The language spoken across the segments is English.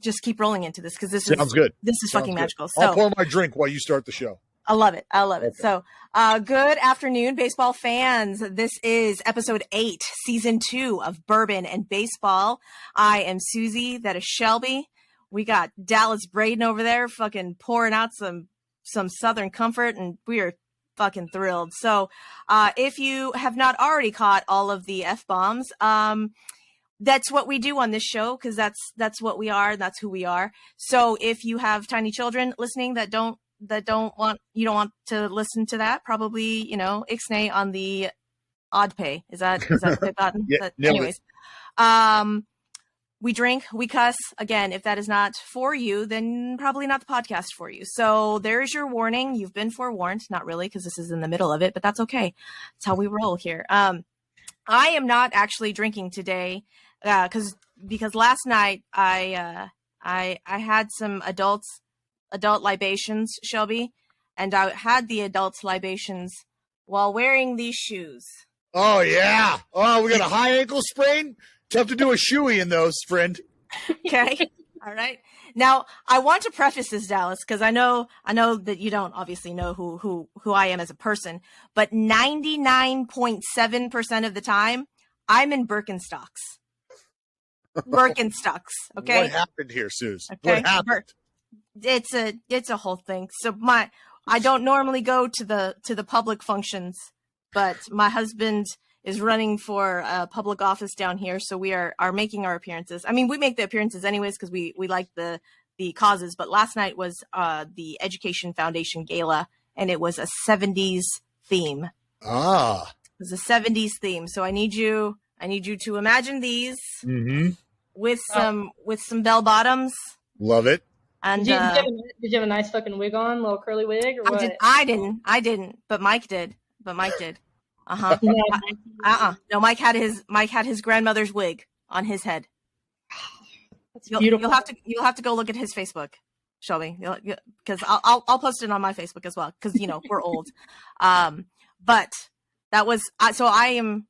just keep rolling into this because this Sounds good. This is Sounds fucking good. magical. So I'll pour my drink while you start the show. I love it. I love it. Okay. So, good afternoon, baseball fans. This is episode 8, season 2 of Bourbon and Baseball. I am Suzy. That is Shelby. We got Dallas Braden over there fucking pouring out some Southern comfort, and we are fucking thrilled. So, if you have not already caught all of the F-bombs, that's what we do on this show because that's what we are. That's who we are. So if you have tiny children listening that don't want to listen to that, probably, ixnay on the odd pay. Is that what they've gotten? Yeah, but anyways, we drink, we cuss. Again, if that is not for you, then probably not the podcast for you. So there's your warning. You've been forewarned. Not really, because this is in the middle of it, but that's okay. That's how we roll here. I am not actually drinking today because last night I had some adult libations, Shelby, and I had the adult libations while wearing these shoes. Oh yeah. Oh, we got a high ankle sprain. Tough to do a shoey in those, friend. Okay. All right. Now I want to preface this, Dallas, because I know that you don't obviously know who I am as a person, but 99.7% of the time I'm in Birkenstocks. Birkenstocks. Okay. What happened here, Suze? Okay. What happened? It's a whole thing. So I don't normally go to the public functions, but my husband is running for a public office down here, so we are making our appearances. I mean, we make the appearances anyways because we like the causes. But last night was the Education Foundation Gala, and it was a 70s theme. Ah, it was a 70s theme. So I need you to imagine these with some bell bottoms. Love it. And did you have a nice fucking wig on, little curly wig, or what? I didn't, but Mike did. Uh-huh. No, Mike had his grandmother's wig on his head. That's beautiful. You'll have to go look at his Facebook, Shelby, because I'll post it on my Facebook as well, because we're old. But that was so I'm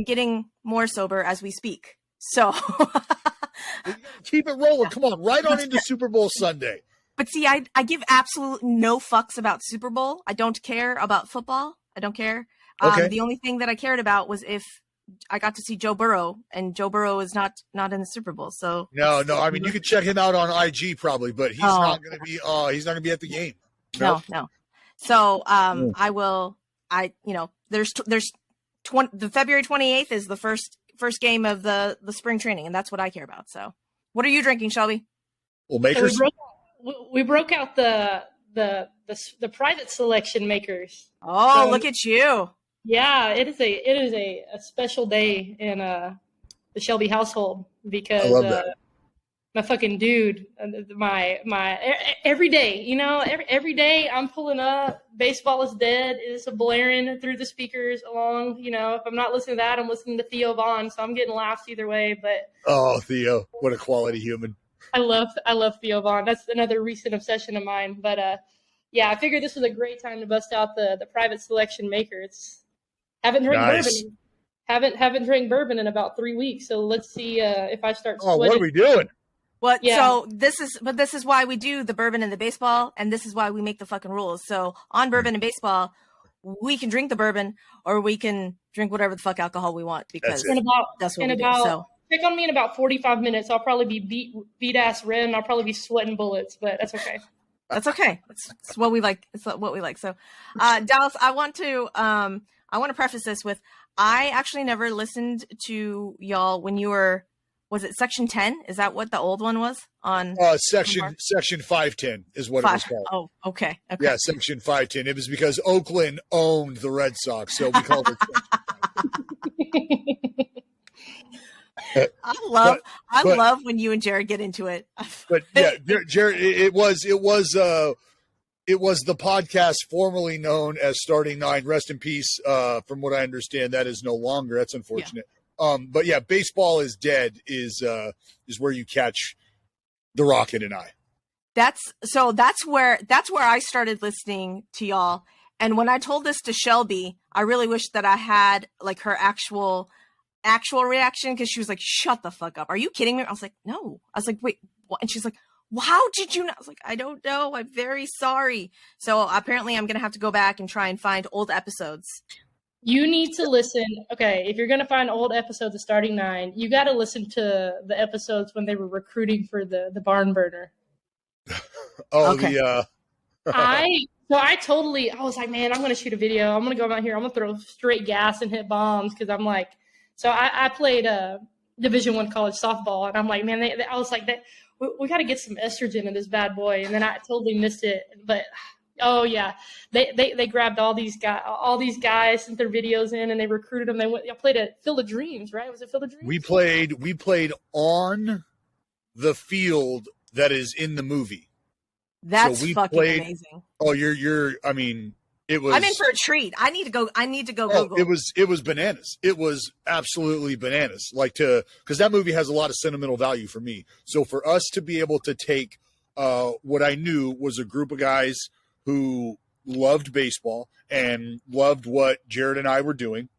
getting more sober as we speak. So keep it rolling. Come on, right on into Super Bowl Sunday. But see, I give absolutely no fucks about Super Bowl. I don't care about football. I don't care. Okay. The only thing that I cared about was if I got to see Joe Burrow, and Joe Burrow is not in the Super Bowl. So no. I mean, you can check him out on IG probably, but he's not going to be. He's not going to be at the game. No. So I will. There's the February 28th is the first game of the spring training, and that's what I care about. So, what are you drinking, Shelby? Well, makers. We broke out the private selection makers. Oh, look at you! Yeah, it is a special day in the Shelby household because I love that. My fucking dude, my every day, every day I'm pulling up. Baseball is dead. It's blaring through the speakers along. If I'm not listening to that, I'm listening to Theo Vaughn, so I'm getting laughs either way. But oh, Theo, what a quality human! I love Theo Vaughn. That's another recent obsession of mine. But yeah, I figured this was a great time to bust out the private selection makers. Haven't drank bourbon. Haven't drank bourbon in about 3 weeks. So let's see if I start sweating. Oh, what are we doing? What? Yeah. So this is why we do the bourbon and the baseball, and this is why we make the fucking rules. So on bourbon and baseball, we can drink the bourbon or we can drink whatever the fuck alcohol we want because that's what we do. So. Check on me in about 45 minutes. I'll probably be beat ass red, and I'll probably be sweating bullets, but that's okay. That's okay. It's what we like. It's what we like. So, Dallas, I want to preface this with I actually never listened to y'all when you were. Was it Section 10? Is that what the old one was on? Section 510 is what it was called. Oh, okay. Yeah, Section 510. It was because Oakland owned the Red Sox, so we called it I love when you and Jared get into it. But yeah, Jared, it was the podcast formerly known as Starting Nine. Rest in peace. From what I understand, that is no longer. That's unfortunate. Yeah. But yeah, baseball is dead is where you catch the Rocket and I. That's where I started listening to y'all. And when I told this to Shelby, I really wish that I had like her actual actual reaction because she was like, shut the fuck up. Are you kidding me? I was like, no. I was like, wait, what? And she's like, well, how did you know? I was like, I don't know. I'm very sorry. So apparently I'm going to have to go back and try and find old episodes. You need to listen. Okay, if you're going to find old episodes of Starting Nine, you got to listen to the episodes when they were recruiting for the barn burner. Oh, okay. I was like, man, I'm going to shoot a video. I'm going to go out here. I'm going to throw straight gas and hit bombs because I'm like, so I played Division I college softball, and I'm like, man, I was like, we got to get some estrogen in this bad boy, and then I totally missed it. But oh yeah, they grabbed all these guys, sent their videos in, and they recruited them. They played at Field of Dreams, right? Was it Field of Dreams? We played on the field that is in the movie. That's fucking amazing. Oh, I mean, it was. I'm in for a treat. I need to go Google. It was bananas. It was absolutely bananas. Because that movie has a lot of sentimental value for me. So for us to be able to take what I knew was a group of guys who loved baseball and loved what Jared and I were doing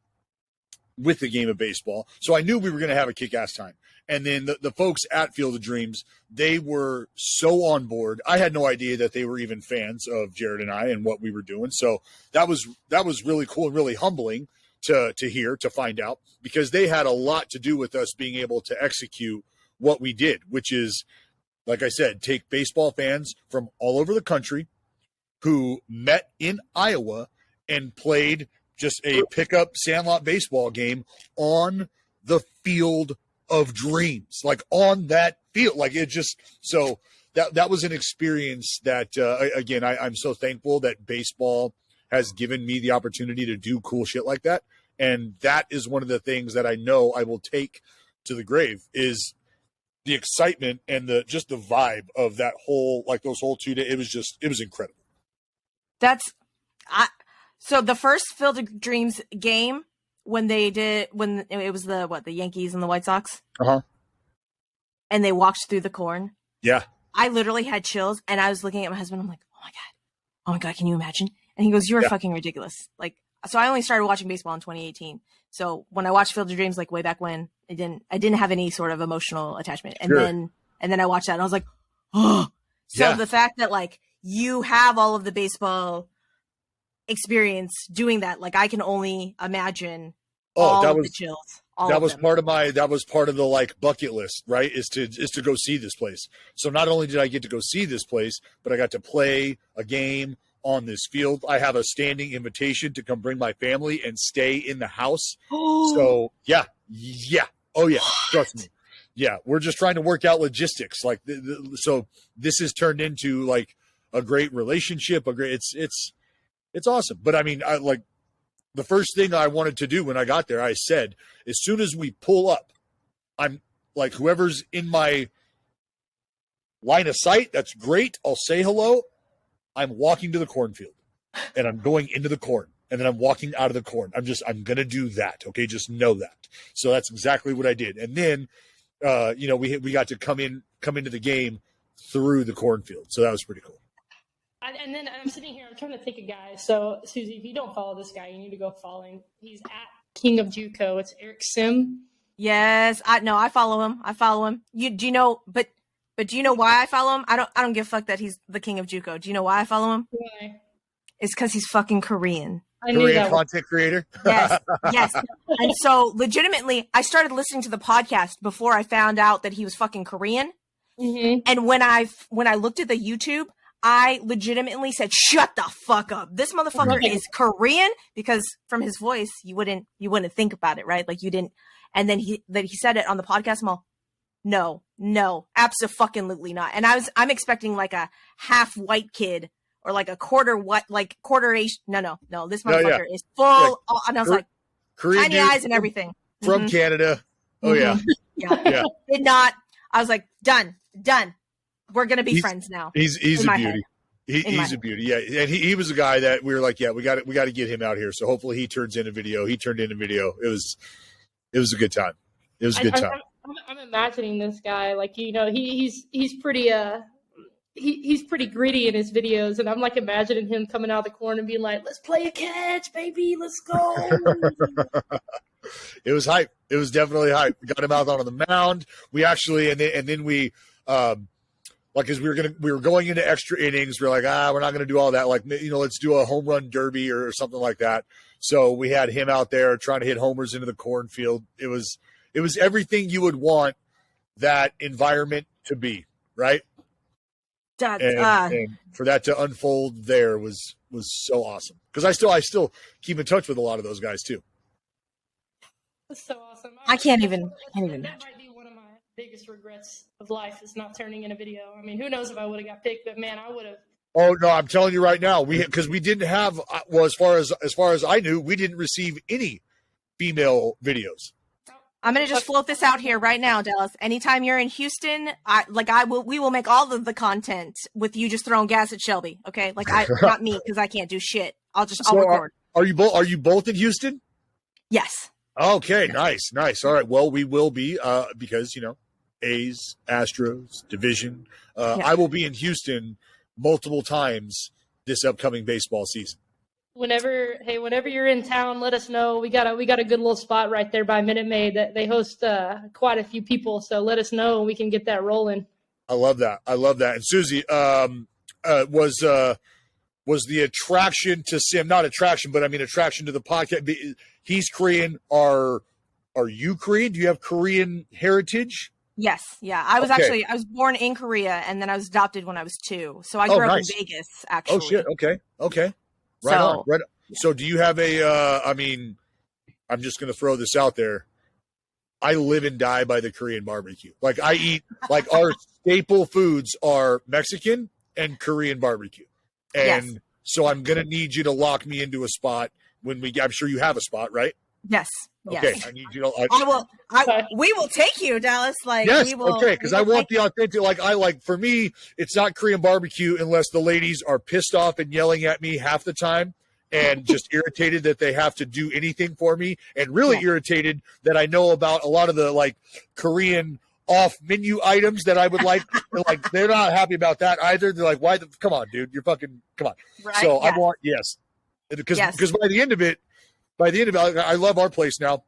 with the game of baseball. So I knew we were going to have a kick-ass time. And then the folks at Field of Dreams, they were so on board. I had no idea that they were even fans of Jared and I and what we were doing. So that was really cool and really humbling to hear, to find out, because they had a lot to do with us being able to execute what we did, which is, like I said, take baseball fans from all over the country who met in Iowa and played just a pickup sandlot baseball game on the Field of Dreams, like on that field. Like it just, so that was an experience that, again, I'm so thankful that baseball has given me the opportunity to do cool shit like that. And that is one of the things that I know I will take to the grave is the excitement and just the vibe of that whole, like those whole 2 days. It was incredible. So the first Field of Dreams game, when it was the Yankees and the White Sox, and they walked through the corn. Yeah, I literally had chills, and I was looking at my husband. I'm like, oh my god, can you imagine? And he goes, "You're fucking ridiculous." Like, so I only started watching baseball in 2018. So when I watched Field of Dreams, like way back when, I didn't have any sort of emotional attachment, and then I watched that, and I was like, oh. So the fact that like you have all of the baseball experience doing that, like I can only imagine all of the chills. That was part of the like bucket list, right? Is to go see this place. So not only did I get to go see this place, but I got to play a game on this field. I have a standing invitation to come bring my family and stay in the house. So yeah. Oh yeah, trust me. Yeah, we're just trying to work out logistics. Like, so this has turned into like a great relationship. It's awesome. But I mean, the first thing I wanted to do when I got there, I said, as soon as we pull up, I'm like, whoever's in my line of sight, that's great. I'll say hello. I'm walking to the cornfield and I'm going into the corn and then I'm walking out of the corn. I'm going to do that. Okay. Just know that. So that's exactly what I did. And then, we got to come into the game through the cornfield. So that was pretty cool. And then I'm sitting here, I'm trying to think of guys. So, Suzy, if you don't follow this guy, you need to go follow him. He's at King of JUCO. It's Eric Sim. Yes, I follow him. Do you know why I follow him? I don't give a fuck that he's the King of JUCO. Do you know why I follow him? Why? It's because he's fucking Korean. Korean content creator. Yes. And so, legitimately, I started listening to the podcast before I found out that he was fucking Korean. Mm-hmm. And when I looked at the YouTube, I legitimately said, "Shut the fuck up! This motherfucker is Korean." Because from his voice, you wouldn't think about it, right? Like you didn't. And then he said it on the podcast. I'm all, no, absolutely not. And I'm expecting like a half white kid or like a quarter Asian. No. This motherfucker is full. Yeah. And I was like, Korean tiny eyes and everything from Canada. Oh yeah. Yeah. Did not. I was like, done. We're gonna be friends now. He's a beauty. He's a beauty. Yeah, and he was a guy that we were like, yeah, we got to get him out here. So hopefully he turns in a video. He turned in a video. It was a good time. It was a good time. I'm imagining this guy, like, he's pretty he's pretty gritty in his videos, and I'm like imagining him coming out of the corner and being like, "Let's play a catch, baby, let's go." It was hype. It was definitely hype. We got him out on the mound. We actually, and then we, like, as we were going into extra innings, we're like, we're not gonna do all that. Like, let's do a home run derby or something like that. So we had him out there trying to hit homers into the cornfield. It was everything you would want that environment to be, right? And for that to unfold there was so awesome. Because I still keep in touch with a lot of those guys too. That's so awesome. I can't even That imagine. might be one of my biggest regrets of life is not turning in a video. I mean, who knows if I would have got picked, but man, I would have. Oh no, I'm telling you right now, because we didn't have, as far as I knew, we didn't receive any female videos. I'm gonna just float this out here right now, Dallas. Anytime you're in Houston, we will make all of the content with you just throwing gas at Shelby. Okay, like not me because I can't do shit. I'll record. Are you both in Houston? Yes. Okay, nice. All right. Well, we will be because A's, Astros, division. I will be in Houston multiple times this upcoming baseball season. Whenever you're in town, let us know. We got a good little spot right there by Minute Maid that they host quite a few people. So let us know and we can get that rolling. I love that. And Suzy, was the attraction to Sim, not attraction, but I mean attraction to the podcast. He's Korean. Are you Korean? Do you have Korean heritage? Yes. Yeah. I was I was born in Korea and then I was adopted when I was 2. So I grew up in Vegas, actually. Oh shit. Okay. Right on. So do you have I mean, I'm just going to throw this out there. I live and die by the Korean barbecue. Like I eat, like our staple foods are Mexican and Korean barbecue. And so I'm going to need you to lock me into a spot when I'm sure you have a spot, right? Yes. Okay. Yes. I need you to, we will take you, Dallas. Like, yes. We will, okay. Cause I want the authentic, for me, it's not Korean barbecue unless the ladies are pissed off and yelling at me half the time and just irritated that they have to do anything for me and really irritated that I know about a lot of the Korean off menu items that I would like. They're not happy about that either. They're like, come on, dude, come on. Right? So I want, because by the end of it, I love our place now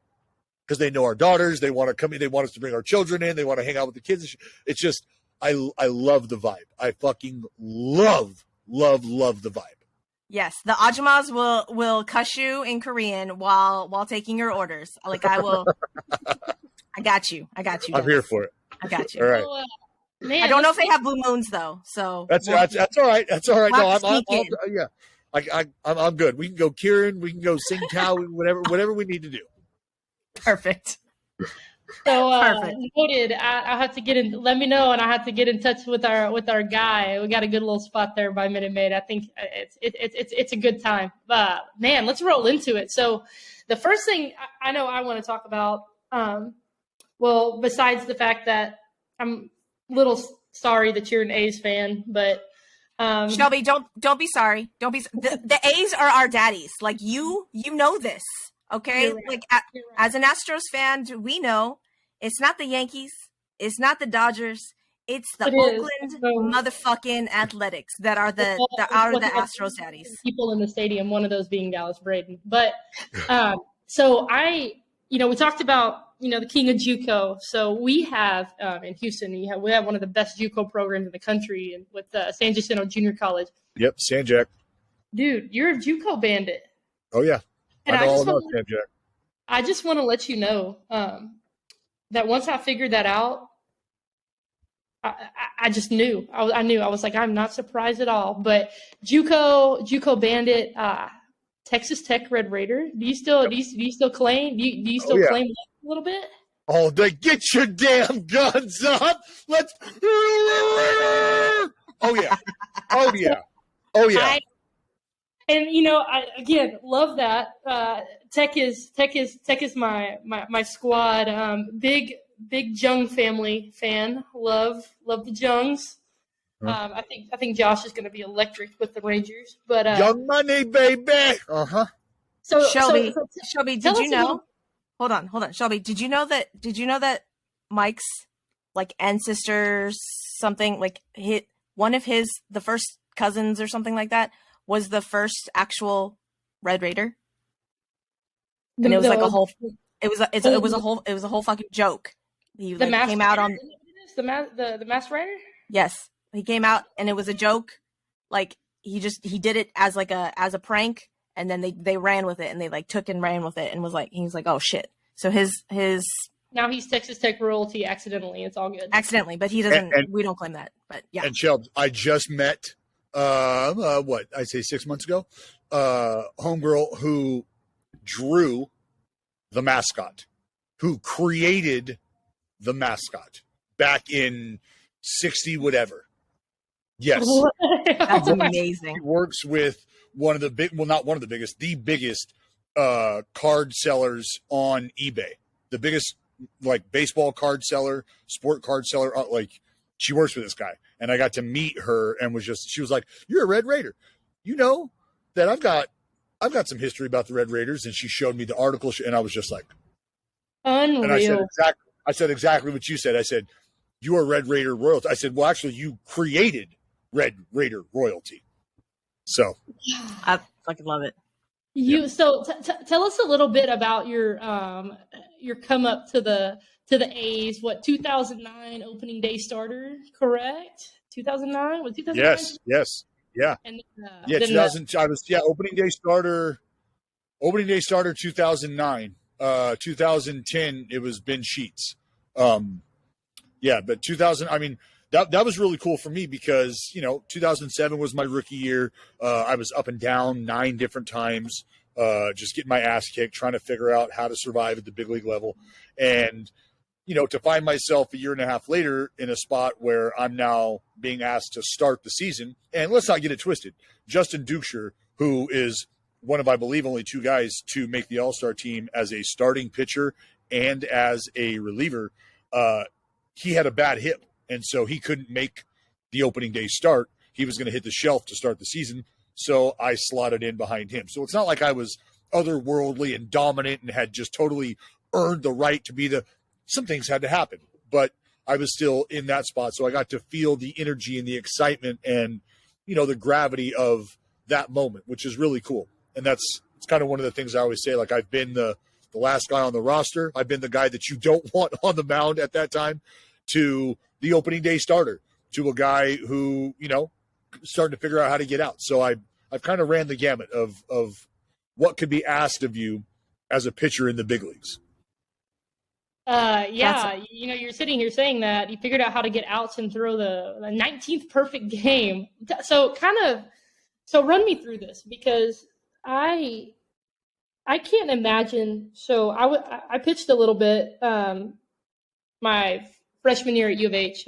because they know our daughters. They want to come in. They want us to bring our children in. They want to hang out with the kids. It's just, I love the vibe. I fucking love the vibe. Yes, the ajumas will cuss you in Korean while taking your orders. Like I will. I got you. I'm here for it. I got you. All right. Man, I don't know if they have blue moons though. So that's all right. That's all right. No, I'm good. We can go Kieran. We can go Sing Tao. Whatever we need to do. Perfect. So noted. I have to get in. Let me know, and I have to get in touch with our guy. We got a good little spot there by Minute Maid. I think it's a good time. Man, let's roll into it. So, the first thing I know I want to talk about, well, besides the fact that I'm a little sorry that you're an A's fan, but Shelby, don't be sorry. Don't be. The A's are our daddies. Like you know this. Okay, right. Like as an Astros fan, we know it's not the Yankees, it's not the Dodgers, it's the Oakland motherfucking Athletics that are the Astros daddies. People in the stadium, one of those being Dallas Braden. But so we talked about the king of JUCO. So we have in Houston, we have one of the best JUCO programs in the country, and with San Jacinto Junior College. Yep, Sanjak. Dude, you're a JUCO bandit. Oh yeah. And I just want to let you know that once I figured that out, I just knew. I knew. I was like, I'm not surprised at all. But JUCO bandit, Texas Tech Red Raider. Do you still claim? Do you still claim that a little bit? Oh, they get your damn guns up. Let's. Oh yeah. And I again love that. Tech is my squad. Big Jung family fan. Love the Jungs. I think Josh is going to be electric with the Rangers. But Young money, baby. So Shelby, did you know? Hold on, Shelby. Did you know that Mike's ancestors, something one of the first cousins or something like that, was the first actual Red Raider, and it was a whole It was a whole fucking joke. He came out on the Masked Rider. Yes, he came out and it was a joke. Like he did it as a prank, and then they ran with it and they like took and ran with it and was like oh shit. So his now he's Texas Tech royalty accidentally. It's all good. Accidentally, but he doesn't. We don't claim that. But yeah. And Shelb, I just met what I say 6 months ago, homegirl who drew the mascot, who created the mascot back in 60 whatever. Yes. That's amazing. He works with one of the not one of the biggest, the biggest card sellers on eBay. The biggest like baseball card seller, sport card seller, like she works with this guy. And I got to meet her and she was like, "You're a Red Raider. You know that I've got some history about the Red Raiders." And she showed me the article and I was just like, unreal. And I said exactly what you said. I said, "You are Red Raider royalty." I said, "Well, actually you created Red Raider royalty." So I fucking love it. Tell us a little bit about your come up to the A's. What 2009 opening day starter? Correct. 2009 was 2009. Yes, yeah. And 2000. I was opening day starter. Opening day starter 2009. 2010 it was Ben Sheets. But 2000. I mean. That was really cool for me because, 2007 was my rookie year. I was up and down 9 different times, just getting my ass kicked, trying to figure out how to survive at the big league level. And, to find myself a year and a half later in a spot where I'm now being asked to start the season. And let's not get it twisted. Justin Dukeshire, who is one of, I believe, only 2 guys to make the All-Star team as a starting pitcher and as a reliever, he had a bad hip. And so he couldn't make the opening day start. He was going to hit the shelf to start the season. So I slotted in behind him. So it's not like I was otherworldly and dominant and had just totally earned the right to be some things had to happen, but I was still in that spot. So I got to feel the energy and the excitement and, the gravity of that moment, which is really cool. And it's kind of one of the things I always say, like I've been the last guy on the roster. I've been the guy that you don't want on the mound at that time, to the opening day starter, to a guy who, starting to figure out how to get out. So I've kind of ran the gamut of what could be asked of you as a pitcher in the big leagues. You're sitting here saying that you figured out how to get outs and throw the 19th perfect game. So run me through this, because I can't imagine. So I pitched a little bit my freshman year at U of H,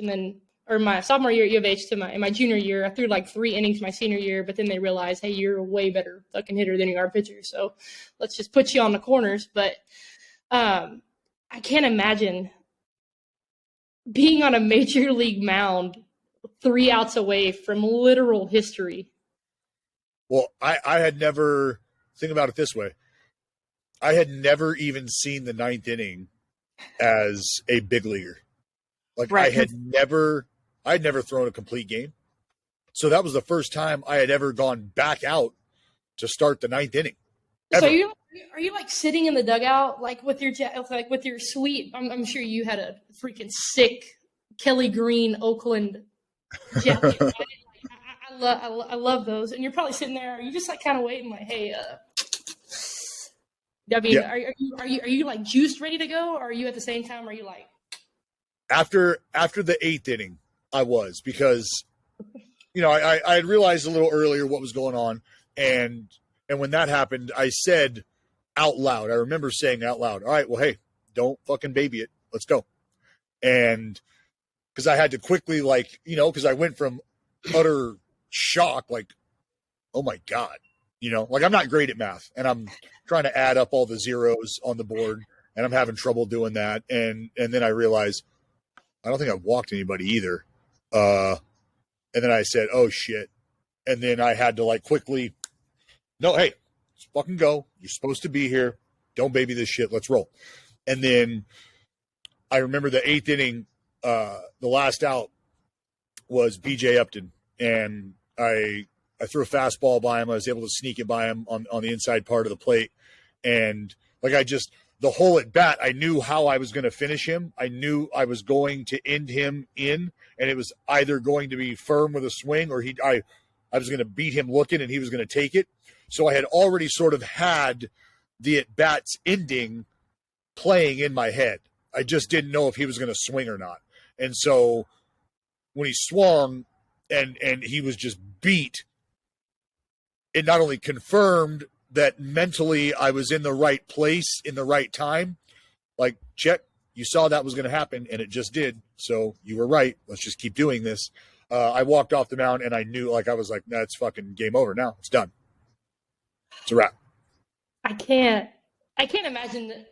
or my sophomore year at U of H to my junior year. I threw like 3 innings my senior year, but then they realized, hey, you're a way better fucking hitter than you are pitcher, so let's just put you on the corners. But I can't imagine being on a major league mound 3 outs away from literal history. Well, I had never, think about it this way, I had never even seen the 9th inning as a big leaguer. Like right. I had never thrown a complete game. So that was the first time I had ever gone back out to start the 9th inning. Ever. So are you like sitting in the dugout, like with your sweet, I'm sure you had a freaking sick Kelly Green Oakland jacket. I love those. And you're probably sitting there, are you just like kind of waiting like, hey, are you like juiced ready to go? Or are you at the same time, are you like, After the 8th inning, I was, because, I had realized a little earlier what was going on. And when that happened, I said out loud, I remember saying out loud, all right, well, hey, don't fucking baby it. Let's go. And because I had to quickly, because I went from utter shock, like, oh my God, I'm not great at math and I'm trying to add up all the zeros on the board and I'm having trouble doing that. And then I realized, I don't think I've walked anybody either. And then I said, oh, shit. And then I had to, quickly, no, hey, let's fucking go. You're supposed to be here. Don't baby this shit. Let's roll. And then I remember the 8th inning, the last out was B.J. Upton. And I threw a fastball by him. I was able to sneak it by him on the inside part of the plate. And, the whole at bat, I knew how I was going to finish him. I knew I was going to end him in, and it was either going to be firm with a swing or I was going to beat him looking and he was going to take it. So I had already sort of had the at bat's ending playing in my head. I just didn't know if he was going to swing or not. And so when he swung and he was just beat, it not only confirmed that mentally I was in the right place in the right time. Like, check, you saw that was going to happen, and it just did. So you were right. Let's just keep doing this. I walked off the mound, and I knew, like, I was like, nah, it's fucking game over now. It's done. It's a wrap. I can't imagine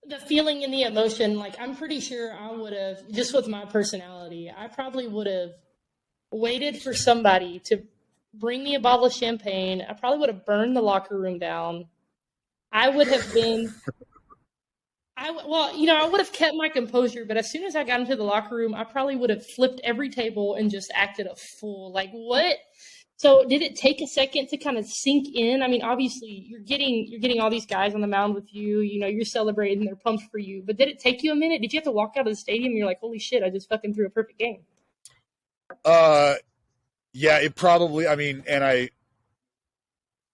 the feeling and the emotion. Like, I'm pretty sure I would have, just with my personality, I probably would have waited for somebody to bring me a bottle of champagne. I probably would have burned the locker room down. I would have been, I would have kept my composure, but as soon as I got into the locker room, I probably would have flipped every table and just acted a fool. Like, what? So did it take a second to kind of sink in? I mean, obviously you're getting all these guys on the mound with you, you're celebrating, they're pumped for you, but did it take you a minute? Did you have to walk out of the stadium and you're like, holy shit, I just fucking threw a perfect game? Yeah, it probably, I mean, and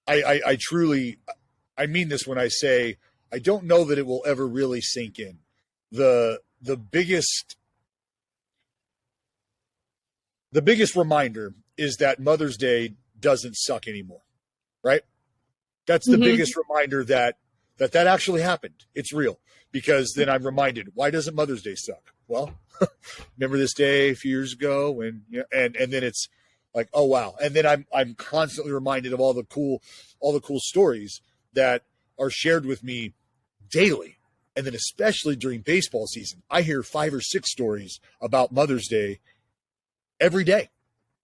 I truly, I mean this when I say, I don't know that it will ever really sink in. The biggest reminder is that Mother's Day doesn't suck anymore, right? That's the biggest reminder that actually happened. It's real, because then I'm reminded, why doesn't Mother's Day suck? Well, remember this day a few years ago when, and then it's like, oh wow. And then I'm constantly reminded of all the cool stories that are shared with me daily. And then especially during baseball season, I hear 5 or 6 stories about Mother's Day every day.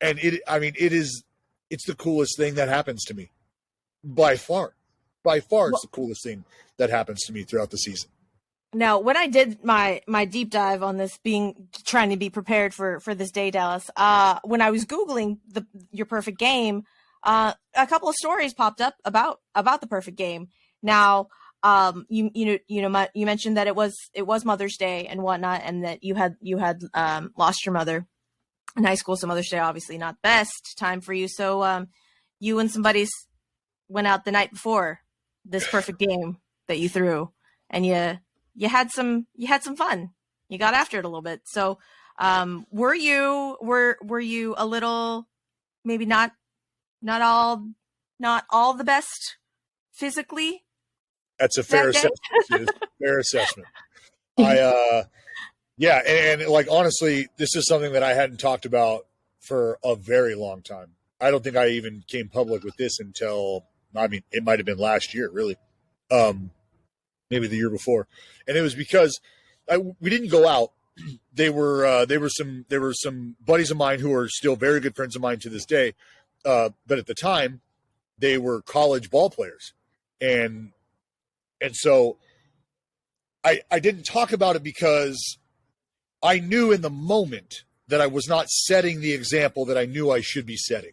And it's the coolest thing that happens to me by far. It's the coolest thing that happens to me throughout the season. Now, when I did my deep dive on this, trying to be prepared for this day, Dallas, when I was Googling your perfect game, a couple of stories popped up about the perfect game. Now, you mentioned that it was Mother's Day and whatnot, and that you had lost your mother in high school. So Mother's Day, obviously not the best time for you. So you and some buddies went out the night before this perfect game that you threw, and you had some fun. You got after it a little bit. So were you a little, maybe not all the best physically? That's a fair assessment. Fair assessment. Yeah, and like, honestly, this is something that I hadn't talked about for a very long time. I don't think I even came public with this until, I mean, it might have been last year, really. Maybe the year before. And it was because we didn't go out. There were some buddies of mine who are still very good friends of mine to this day. But at the time, they were college ball players. And so I didn't talk about it because I knew in the moment that I was not setting the example that I knew I should be setting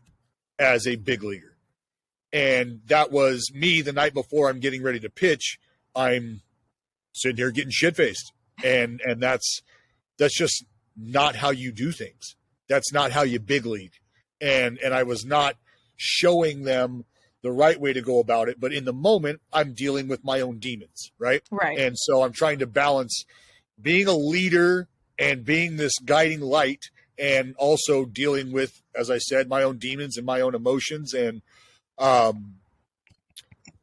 as a big leaguer. And that was me the night before I'm getting ready to pitch. I'm sitting here getting shit-faced. And that's just not how you do things. That's not how you big league. And I was not showing them the right way to go about it. But in the moment, I'm dealing with my own demons, right? Right. And so I'm trying to balance being a leader and being this guiding light, and also dealing with, as I said, my own demons and my own emotions. And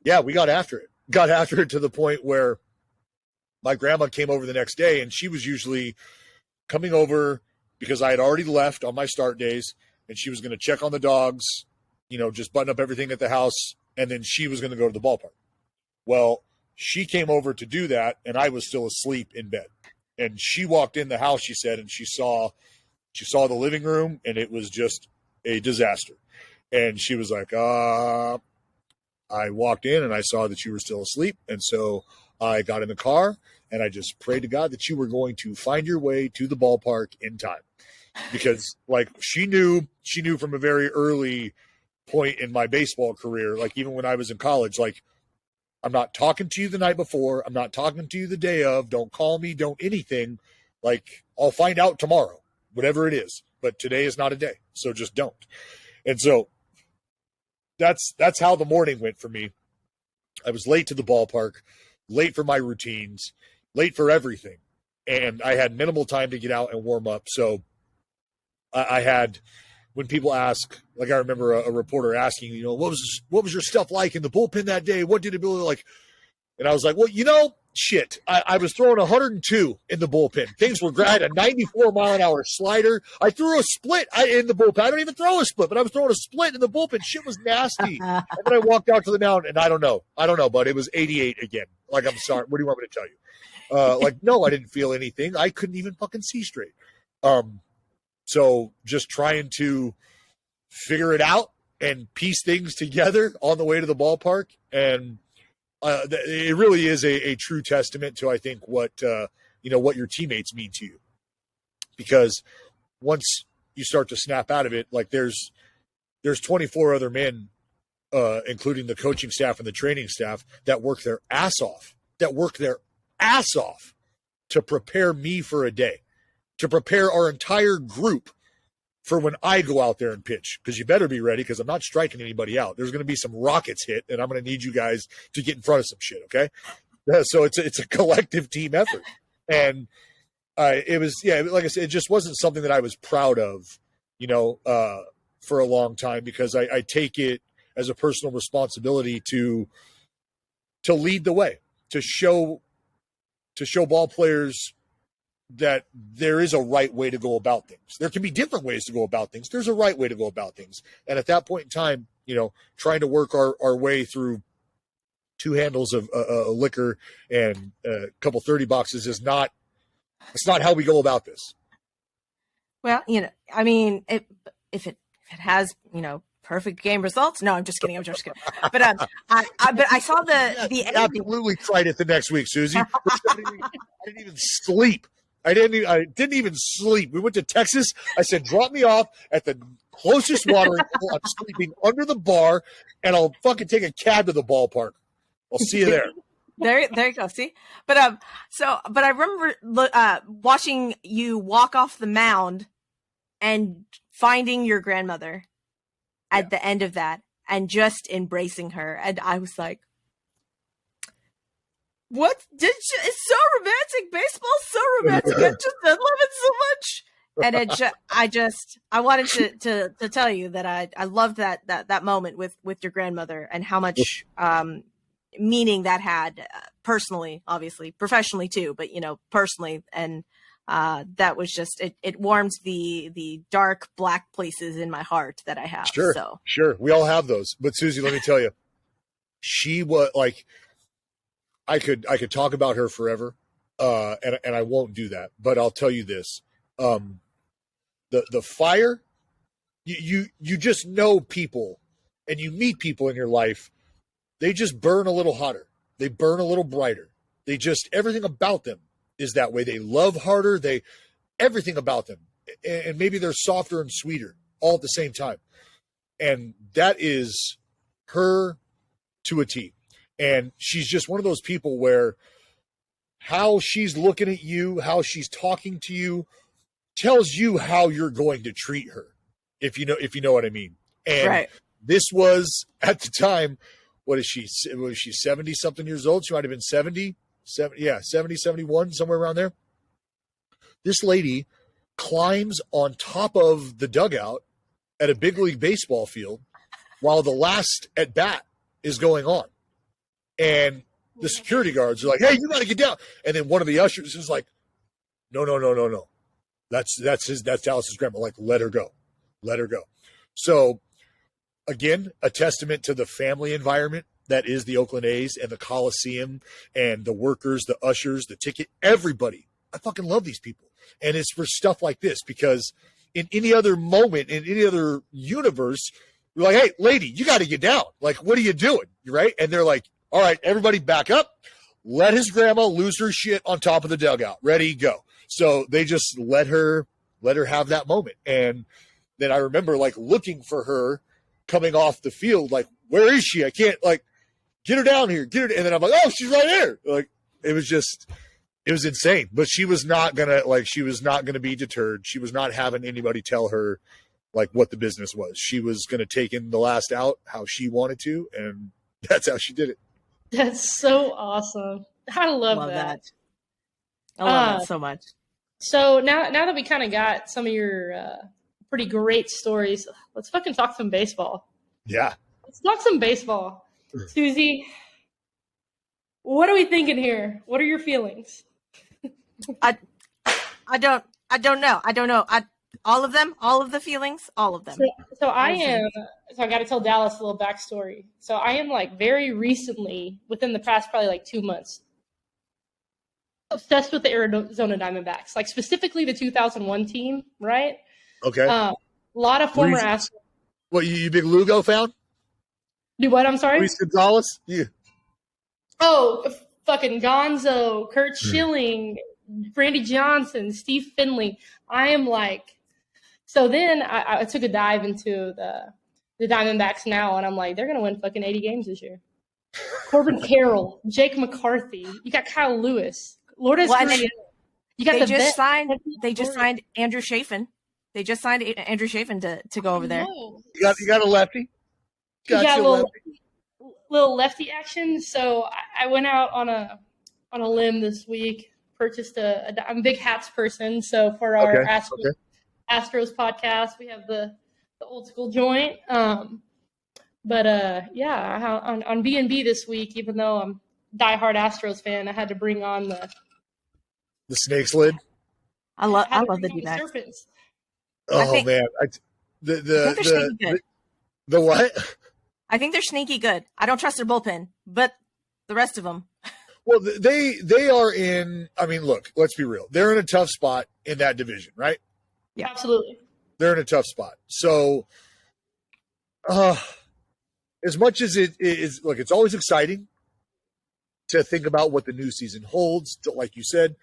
yeah, we got after it. Got after it to the point where my grandma came over the next day, and she was usually coming over because I had already left on my start days, and she was going to check on the dogs, just button up everything at the house, and then she was going to go to the ballpark. Well, she came over to do that, and I was still asleep in bed. And she walked in the house, she said, and she saw the living room, and it was just a disaster. And she was like, I walked in and I saw that you were still asleep. And so I got in the car and I just prayed to God that you were going to find your way to the ballpark in time. Because like she knew from a very early point in my baseball career, like even when I was in college, like I'm not talking to you the night before. I'm not talking to you the day of. Don't call me. Don't anything. Like, I'll find out tomorrow, whatever it is. But today is not a day, so just don't. And so that's how the morning went for me. I was late to the ballpark, late for my routines, late for everything. And I had minimal time to get out and warm up. So I had, when people ask, like I remember a reporter asking, you know, what was your stuff like in the bullpen that day? What did it really like? And I was like, well, you know, shit. I was throwing 102 in the bullpen. Things were great. I had a 94-mile-an-hour slider. I threw a split in the bullpen. I don't even throw a split, but I was throwing a split in the bullpen. Shit was nasty. And then I walked out to the mound, and I don't know, but it was 88 again. Like, I'm sorry. What do you want me to tell you? Like, no, I didn't feel anything. I couldn't even fucking see straight. So just trying to figure it out and piece things together on the way to the ballpark. And it really is a true testament to, I think, what your teammates mean to you. Because once you start to snap out of it, like there's 24 other men, including the coaching staff and the training staff, that work their ass off to prepare me for a day, to prepare our entire group for when I go out there and pitch. Because you better be ready, because I'm not striking anybody out. There's going to be some rockets hit, and I'm going to need you guys to get in front of some shit, okay? So it's a collective team effort. And it was, like I said, it just wasn't something that I was proud of, for a long time, because I take it as a personal responsibility to lead the way, to show ball players that there is a right way to go about things. There can be different ways to go about things. There's a right way to go about things. And at that point in time, trying to work our way through 2 handles of liquor and a couple 30 boxes it's not how we go about this. Well, I mean, if it has, perfect game results. No, I'm just kidding. But I saw the absolutely tried it the next week, Suzy. I didn't even sleep. I didn't even sleep. We went to Texas. I said, drop me off at the closest watering hole. I'm sleeping under the bar, and I'll fucking take a cab to the ballpark. I'll see you there. There you go. See, but I remember watching you walk off the mound and finding your grandmother at the end of that, and just embracing her, and I was like, what did you? It's so romantic. Baseball's so romantic. I love it so much. And I wanted to tell you that I loved that moment with your grandmother, and how much meaning that had, personally, obviously, professionally too, but personally, and that was just it warms the dark black places in my heart that I have. Sure, we all have those. But Suzy, let me tell you, she was like, I could talk about her forever, and I won't do that. But I'll tell you this: the fire, you just know people, and you meet people in your life. They just burn a little hotter. They burn a little brighter. They just, everything about them is that way. They love harder. Everything about them, and maybe they're softer and sweeter all at the same time. And that is her to a T. And she's just one of those people where how she's looking at you, how she's talking to you, tells you how you're going to treat her, if you know what I mean. And right. This was, at the time, what is she? Was she 70-something years old? She might have been 70, 71, somewhere around there. This lady climbs on top of the dugout at a big league baseball field while the last at bat is going on. And the security guards are like, hey, you got to get down. And then one of the ushers is like, no. That's Dallas's grandma. Like, let her go. So, again, a testament to the family environment that is the Oakland A's and the Coliseum and the workers, the ushers, the ticket, everybody. I fucking love these people. And it's for stuff like this, because in any other moment, in any other universe, we're like, hey, lady, you got to get down. Like, what are you doing? Right? And they're like, all right, everybody back up. Let his grandma lose her shit on top of the dugout. Ready, go. So they just let her have that moment. And then I remember, like, looking for her coming off the field, like, where is she? I can't, like, get her down here, get her. And then I'm like, oh, she's right here. Like, it was insane. But she was not gonna be deterred. She was not having anybody tell her like what the business was. She was gonna take in the last out how she wanted to, and that's how she did it. That's so awesome. I love that. I love that so much. So now that we kind of got some of your pretty great stories, let's fucking talk some baseball. Yeah. Let's talk some baseball. Suzy, what are we thinking here? What are your feelings? I don't know. All of them, all of the feelings, all of them. So I got to tell Dallas a little backstory. So I am like very recently, within the past probably like 2 months, obsessed with the Arizona Diamondbacks, like specifically the 2001 team, right? Okay. A lot of former Astros. What, you big Lugo fan? Do what? I'm sorry? Luis Gonzalez? Yeah. Oh, fucking Gonzo, Kurt Schilling, Randy Johnson, Steve Finley. I am like, so then I took a dive into the Diamondbacks now, and I'm like, they're going to win fucking 80 games this year. Corbin Carroll, Jake McCarthy. You got Kyle Lewis, Lourdes Gurriel. You got They just signed Andrew Chafin. They just signed Andrew Chafin to go over there. You got a lefty? You got a little lefty action. So I went out on a limb this week, purchased I'm a big hats person. So for our Astros podcast, we have the old school joint. But on B&B this week, even though I'm a diehard Astros fan, I had to bring on the snake lid. I love the D-backs. Serpents. Oh man, I think they're sneaky good. The what? I think they're sneaky good. I don't trust their bullpen, but the rest of them. Well, they are in. I mean, look, let's be real. They're in a tough spot in that division, right? Yeah, absolutely. They're in a tough spot. So, as much as it is, look, it's always exciting to think about what the new season holds. Like you said,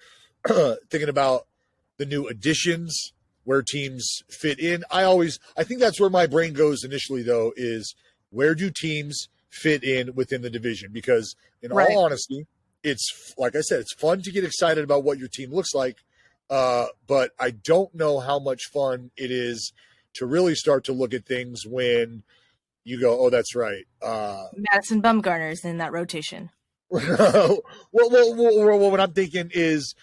thinking about the new additions, where teams fit in. I think that's where my brain goes initially, though, is where do teams fit in within the division? Because in all honesty, it's, like I said, it's fun to get excited about what your team looks like. But I don't know how much fun it is to really start to look at things when you go, oh, that's right. Madison Bumgarner's in that rotation. Well, what I'm thinking is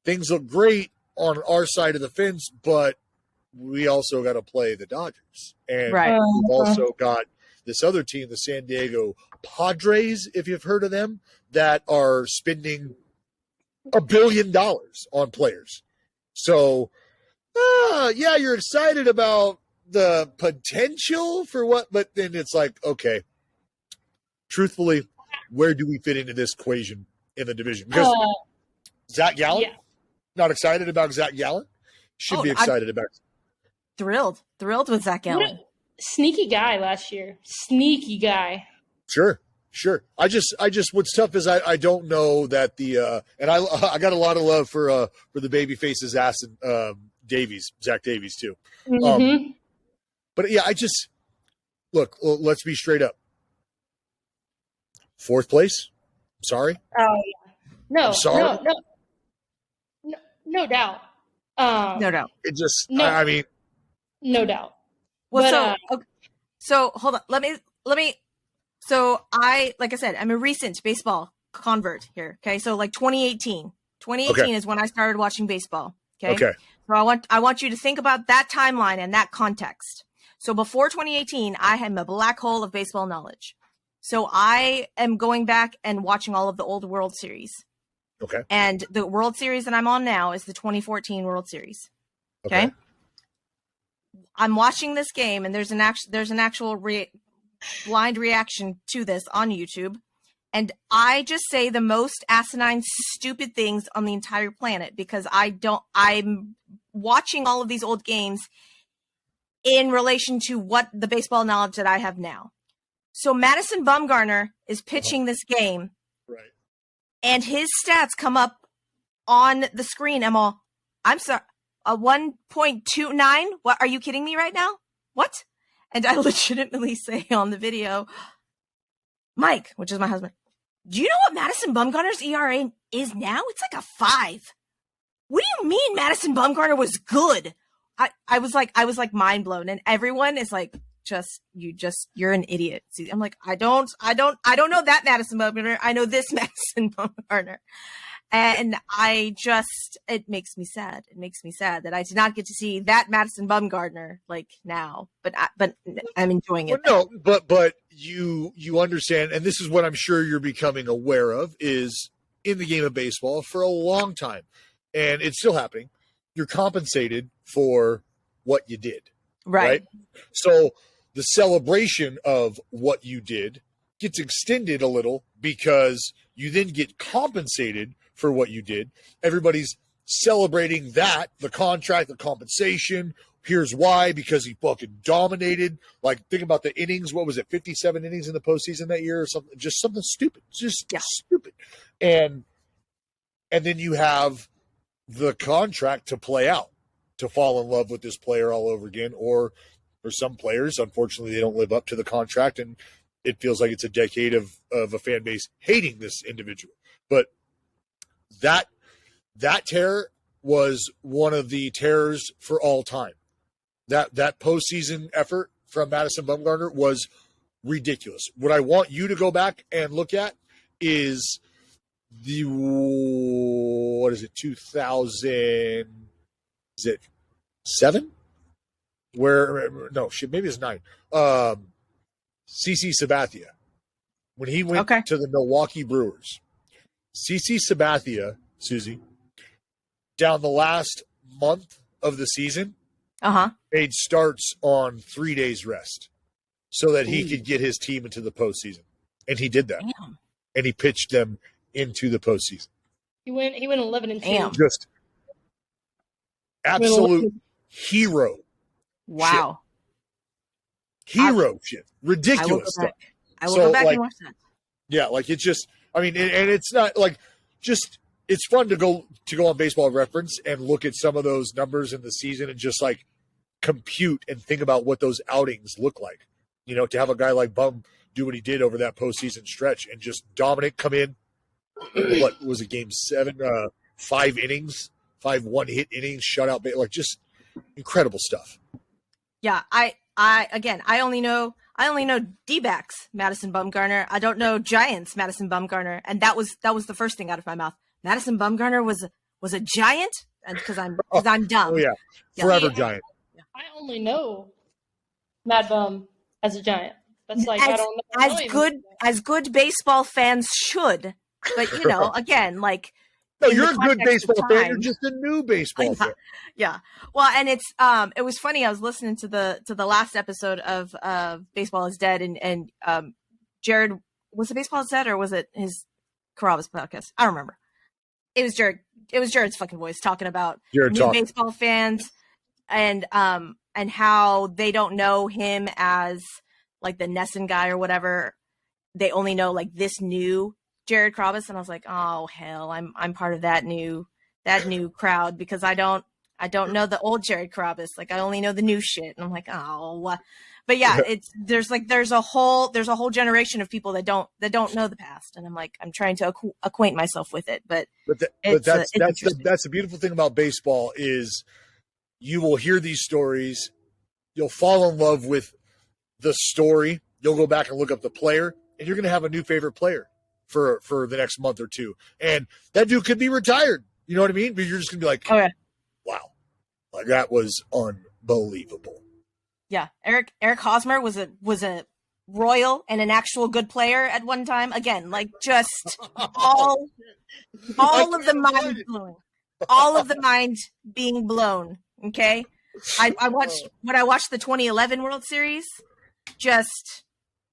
things look great on our side of the fence, but we also got to play the Dodgers. And we've also got this other team, the San Diego Padres, if you've heard of them, that are spending $1 billion on players. So, yeah, you're excited about the potential for what, but then it's like, okay, truthfully, where do we fit into this equation in the division? Because Zach Gallen, not excited about Zach Gallen? Should be excited about it. Thrilled with Zach Gallen. Sneaky guy last year. Sneaky guy. Sure. I just what's tough is I don't know that and I got a lot of love for the baby faces ass and Zach Davies too. Mm-hmm. But yeah, look, let's be straight up. 4th place? Sorry? Oh yeah. No. I'm sorry. No doubt. No doubt. It just I mean, no doubt. Well, so hold on. Let me. So like I said, I'm a recent baseball convert here. Okay. So like 2018 is when I started watching baseball. Okay. So I want you to think about that timeline and that context. So before 2018, I am a black hole of baseball knowledge. So I am going back and watching all of the old World Series. Okay. And the World Series that I'm on now is the 2014 World Series. Okay. I'm watching this game, and there's an actual blind reaction to this on YouTube, and I just say the most asinine, stupid things on the entire planet because I'm watching all of these old games in relation to what the baseball knowledge that I have now. So Madison Bumgarner is pitching this game, right? And his stats come up on the screen. I'm sorry. A 1.29? What, are you kidding me right now? What? And I legitimately say on the video, Mike, which is my husband, do you know what Madison Bumgarner's ERA is now? It's like a 5. What do you mean Madison Bumgarner was good? I was like mind blown, and everyone is like, you're an idiot. See, I'm like, I don't know that Madison Bumgarner. I know this Madison Bumgarner. And it makes me sad. It makes me sad that I did not get to see that Madison Bumgarner like now, but I'm enjoying it. Well, no, but you understand, and this is what I'm sure you're becoming aware of, is in the game of baseball for a long time, and it's still happening. You're compensated for what you did, right? So the celebration of what you did gets extended a little because you then get compensated for what you did. Everybody's celebrating that, the contract, the compensation. Here's why, because he fucking dominated. Like, think about the innings. What was it, 57 innings in the postseason that year or something? Just something stupid. Stupid. And then you have the contract to play out, to fall in love with this player all over again. Or for some players, unfortunately, they don't live up to the contract, and it feels like it's a decade of a fan base hating this individual. But that tear was one of the terrors for all time. That postseason effort from Madison Bumgarner was ridiculous. What I want you to go back and look at is the, what is it, 2000, is it 7? Maybe it's 9. CC Sabathia, when he went to the Milwaukee Brewers. CC Sabathia, Suzy, down the last month of the season, made starts on 3 days rest so that he could get his team into the postseason. And he did that. Damn. And he pitched them into the postseason. He went 11-2. Just absolute hero. Wow. Shit. Hero shit. Ridiculous stuff. I will go back and watch that. Yeah, like it's just, I mean, and it's not like just, it's fun to go on Baseball Reference and look at some of those numbers in the season and just like compute and think about what those outings look like. You know, to have a guy like Bum do what he did over that postseason stretch and just dominate, come in, what was it, game 7, 5 innings, 5 one-hit innings, shutout, like just incredible stuff. Yeah, I only know D-backs Madison Bumgarner. I don't know Giants Madison Bumgarner, and that was the first thing out of my mouth. Madison Bumgarner was a Giant, and because I'm dumb. Oh yeah, forever Giant. I only know Mad Bum as a Giant. That's like I don't know as good baseball fans should, but you know, again, like. No, you're a good baseball fan. You're just a new baseball fan. Yeah. Well, and it's it was funny. I was listening to the last episode of Baseball is Dead, and Jared, was it Baseball is Dead or was it his Carrabba's podcast? I don't remember. It was Jared. It was Jared's fucking voice talking about baseball fans and how they don't know him as like the Nesson guy or whatever. They only know like this new Jared Carrabba's, and I was like, oh hell, I'm part of that new crowd because I don't know the old Jared Carrabba's. Like I only know the new shit, and I'm like, oh, but yeah, there's a whole generation of people that don't know the past, and I'm like, I'm trying to acquaint myself with it, but that's the beautiful thing about baseball is you will hear these stories, you'll fall in love with the story, you'll go back and look up the player, and you're going to have a new favorite player for the next month or two. And that dude could be retired. You know what I mean? But you're just going to be like, wow, like that was unbelievable. Yeah. Eric Hosmer was a Royal and an actual good player at one time. Again, like just all of the mind blowing, all of the mind being blown. Okay. I watched the 2011 World Series, just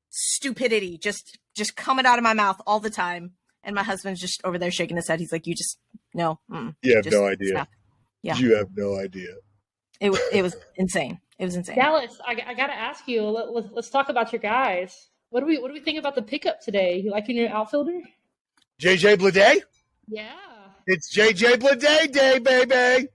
stupidity, just coming out of my mouth all the time, and my husband's just over there shaking his head. He's like, "You just no, you have no idea. Snap." Yeah, you have no idea. It was insane. It was insane. Dallas, I got to ask you. Let's talk about your guys. What do we think about the pickup today? You liking your outfielder? JJ Bleday? Yeah, it's JJ Bleday day, baby.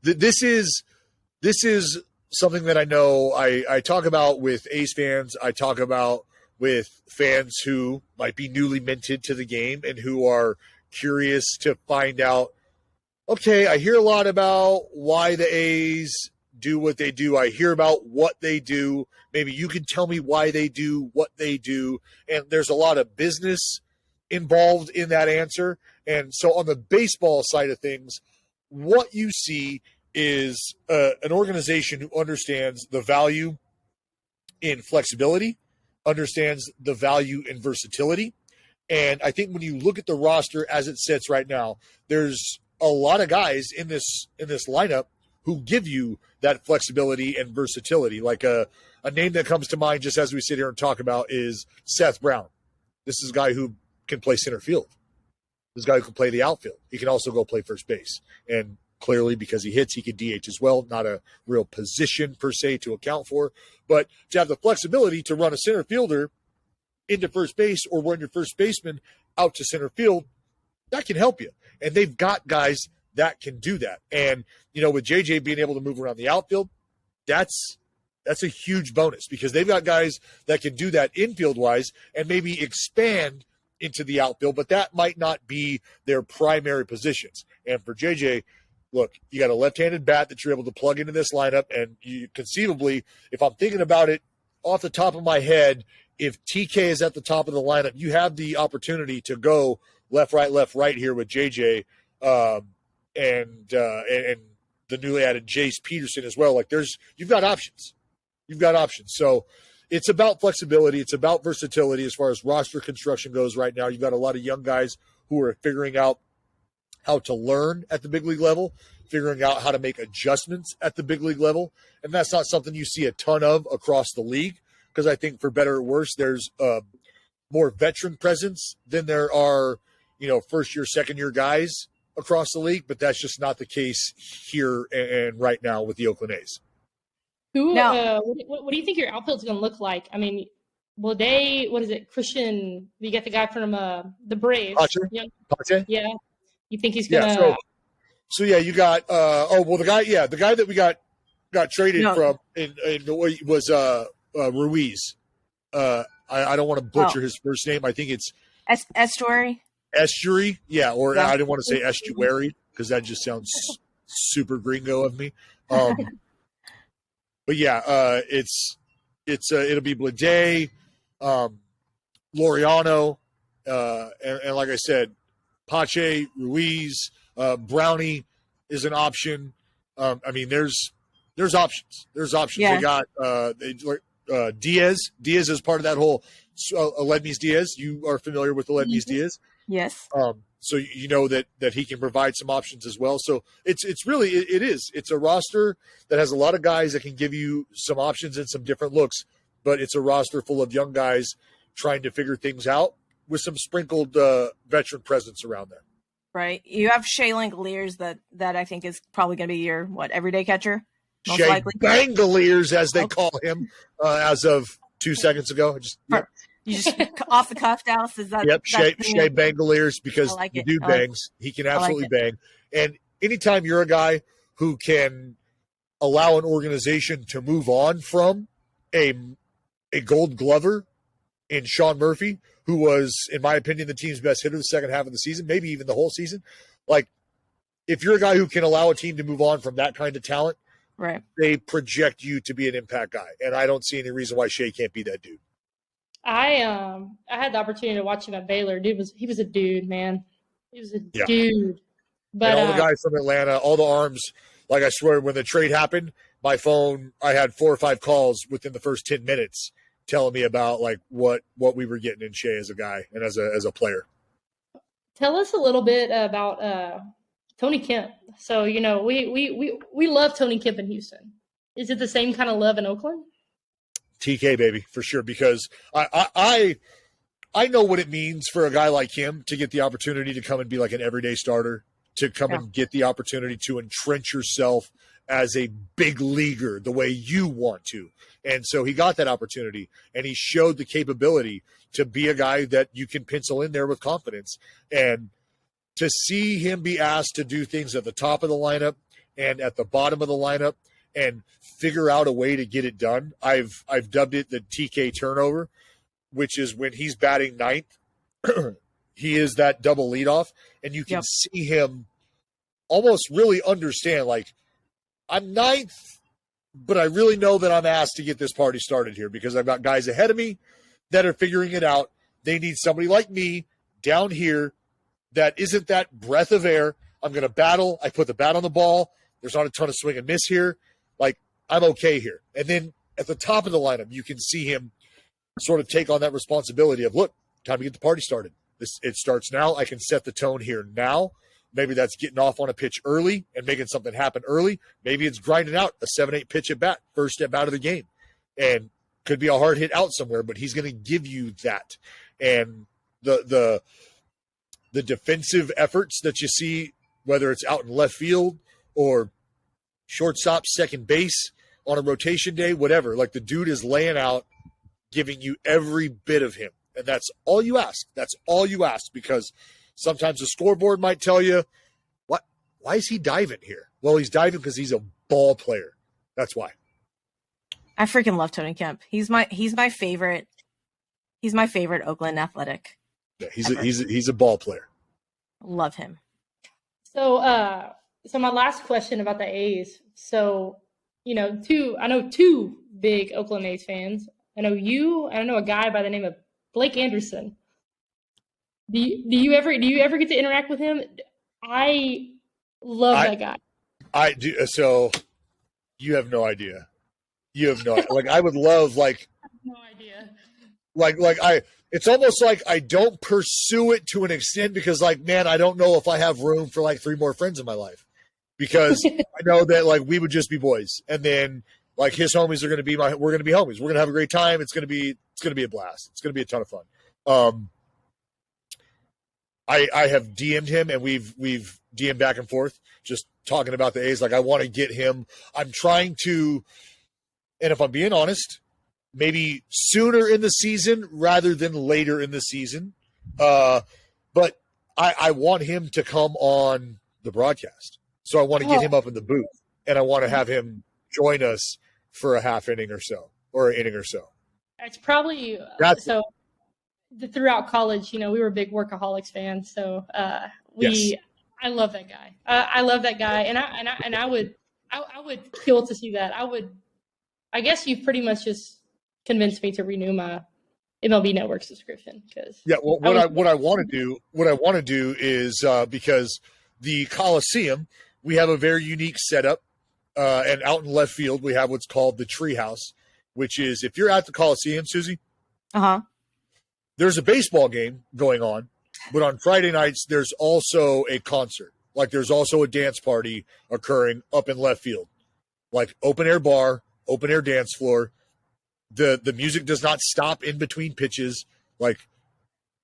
This is something that I know I talk about with A's fans. I talk about with fans who might be newly minted to the game and who are curious to find out, okay, I hear a lot about why the A's do what they do. I hear about what they do. Maybe you can tell me why they do what they do. And there's a lot of business involved in that answer. And so on the baseball side of things, what you see is an organization who understands the value in flexibility, understands the value in versatility. And I think when you look at the roster as it sits right now, there's a lot of guys in this lineup who give you that flexibility and versatility. Like a name that comes to mind just as we sit here and talk about is Seth Brown. This is a guy who can play center field. This guy who can play the outfield. He can also go play first base. And clearly, because he hits, he can DH as well. Not a real position per se to account for. But to have the flexibility to run a center fielder into first base or run your first baseman out to center field, that can help you. And they've got guys that can do that. And, you know, with JJ being able to move around the outfield, that's a huge bonus because they've got guys that can do that infield-wise and maybe expand into the outfield, but that might not be their primary positions. And for JJ, look, you got a left-handed bat that you're able to plug into this lineup, and you conceivably, if I'm thinking about it off the top of my head, if TK is at the top of the lineup, you have the opportunity to go left, right here with JJ and the newly added Jace Peterson as well. Like you've got options. You've got options. So it's about flexibility. It's about versatility as far as roster construction goes right now. You've got a lot of young guys who are figuring out how to learn at the big league level, figuring out how to make adjustments at the big league level. And that's not something you see a ton of across the league because I think for better or worse, there's more veteran presence than there are, you know, first-year, second-year guys across the league. But that's just not the case here and right now with the Oakland A's. What do you think your outfield's going to look like? I mean, will they? What is it, Christian? You got the guy from the Braves. Pache? Yeah. You think he's gonna? Yeah. So yeah, you got. The guy that we got traded from was Ruiz. I don't want to butcher his first name. I think it's Estuary. Estuary, yeah, or I didn't want to say estuary because that just sounds super gringo of me. But yeah, it'll be Blade, Laureano, and like I said, Pache, Ruiz, Brownie is an option. I mean, there's options. There's options. Yeah. They got Diaz. Diaz is part of that whole Aledmys Diaz. You are familiar with Aledmys Diaz. Yes. So you know that he can provide some options as well. So it's a roster that has a lot of guys that can give you some options and some different looks, but it's a roster full of young guys trying to figure things out with some sprinkled veteran presence around there. Right. You have Shea Langoliers that I think is probably going to be your everyday catcher. Most Shea likely. Bangoliers, as they call him, as of 2 seconds ago. You just off the cuff, Dallas? Is that? Yep, Shea Bangoliers, because the dude bangs. He can absolutely bang. And anytime you're a guy who can allow an organization to move on from a Gold Glover in Sean Murphy, who was, in my opinion, the team's best hitter the second half of the season, maybe even the whole season. Like, if you're a guy who can allow a team to move on from that kind of talent, right, they project you to be an impact guy. And I don't see any reason why Shea can't be that dude. I had the opportunity to watch him at Baylor. He was a dude, man. He was a dude. But and all the guys from Atlanta, all the arms, like I swear, when the trade happened, my phone, I had 4 or 5 calls within the first 10 minutes telling me about like what we were getting in Shea as a guy and as a player. Tell us a little bit about Tony Kemp. So, you know, we love Tony Kemp in Houston. Is it the same kind of love in Oakland? TK, baby, for sure, because I know what it means for a guy like him to get the opportunity to come and be like an everyday starter, to come and get the opportunity to entrench yourself as a big leaguer the way you want to. And so he got that opportunity, and he showed the capability to be a guy that you can pencil in there with confidence. And to see him be asked to do things at the top of the lineup and at the bottom of the lineup and figure out a way to get it done. I've dubbed it the TK turnover. which is when he's batting ninth, he is that double leadoff, and you can see him almost really understand, like, I'm ninth, but I really know that I'm asked to get this party started here because I've got guys ahead of me that are figuring it out. They need somebody like me down here that isn't that breath of air. I'm going to battle. I put the bat on the ball. There's not a ton of swing and miss here. Like, I'm okay here. And then at the top of the lineup, you can see him sort of take on that responsibility of, look, time to get the party started. It starts now. I can set the tone here now. Maybe that's getting off on a pitch early and making something happen early. Maybe it's grinding out a 7-8 pitch at bat, first at bat of the game. And could be a hard hit out somewhere, but he's going to give you that. And the defensive efforts that you see, whether it's out in left field or shortstop, second base on a rotation day, whatever, like the dude is laying out, giving you every bit of him. And that's all you ask. That's all you ask, because sometimes the scoreboard might tell you, what? Why is he diving here? Well, he's diving because he's a ball player. That's why. I freaking love Tony Kemp. He's my favorite. He's my favorite Oakland Athletic. Yeah, he's a ball player. Love him. So my last question about the A's. So, I know two big Oakland A's fans. I know you, and I know a guy by the name of Blake Anderson. Do you ever get to interact with him? I love that guy. I do. So you have no idea. You have no idea. Like, I would love, like, I have no idea. It's almost like I don't pursue it to an extent because, like, man, I don't know if I have room for like 3 more friends in my life, because I know that, like, we would just be boys, and then, like, his homies are going to be we're going to be homies. We're going to have a great time. It's going to be a blast. It's going to be a ton of fun. I have DM'd him, and we've DM'd back and forth, just talking about the A's. Like, I want to get him. I'm trying to, and if I'm being honest, maybe sooner in the season rather than later in the season. But I want him to come on the broadcast. So I want to get him up in the booth, and I want to have him join us for a half inning or so, or an inning or so. It's probably throughout college, we were big Workaholics fans. So I love that guy. I love that guy. And I would kill to see that. I guess you've pretty much just convinced me to renew my MLB Network subscription, because what I want to do is because the Coliseum, we have a very unique setup, and out in left field we have what's called the Treehouse, which is, if you're at the Coliseum, Suzy, there's a baseball game going on, but on Friday nights there's also a concert. Like, there's also a dance party occurring up in left field, like open air bar, open air dance floor. The music does not stop in between pitches. Like,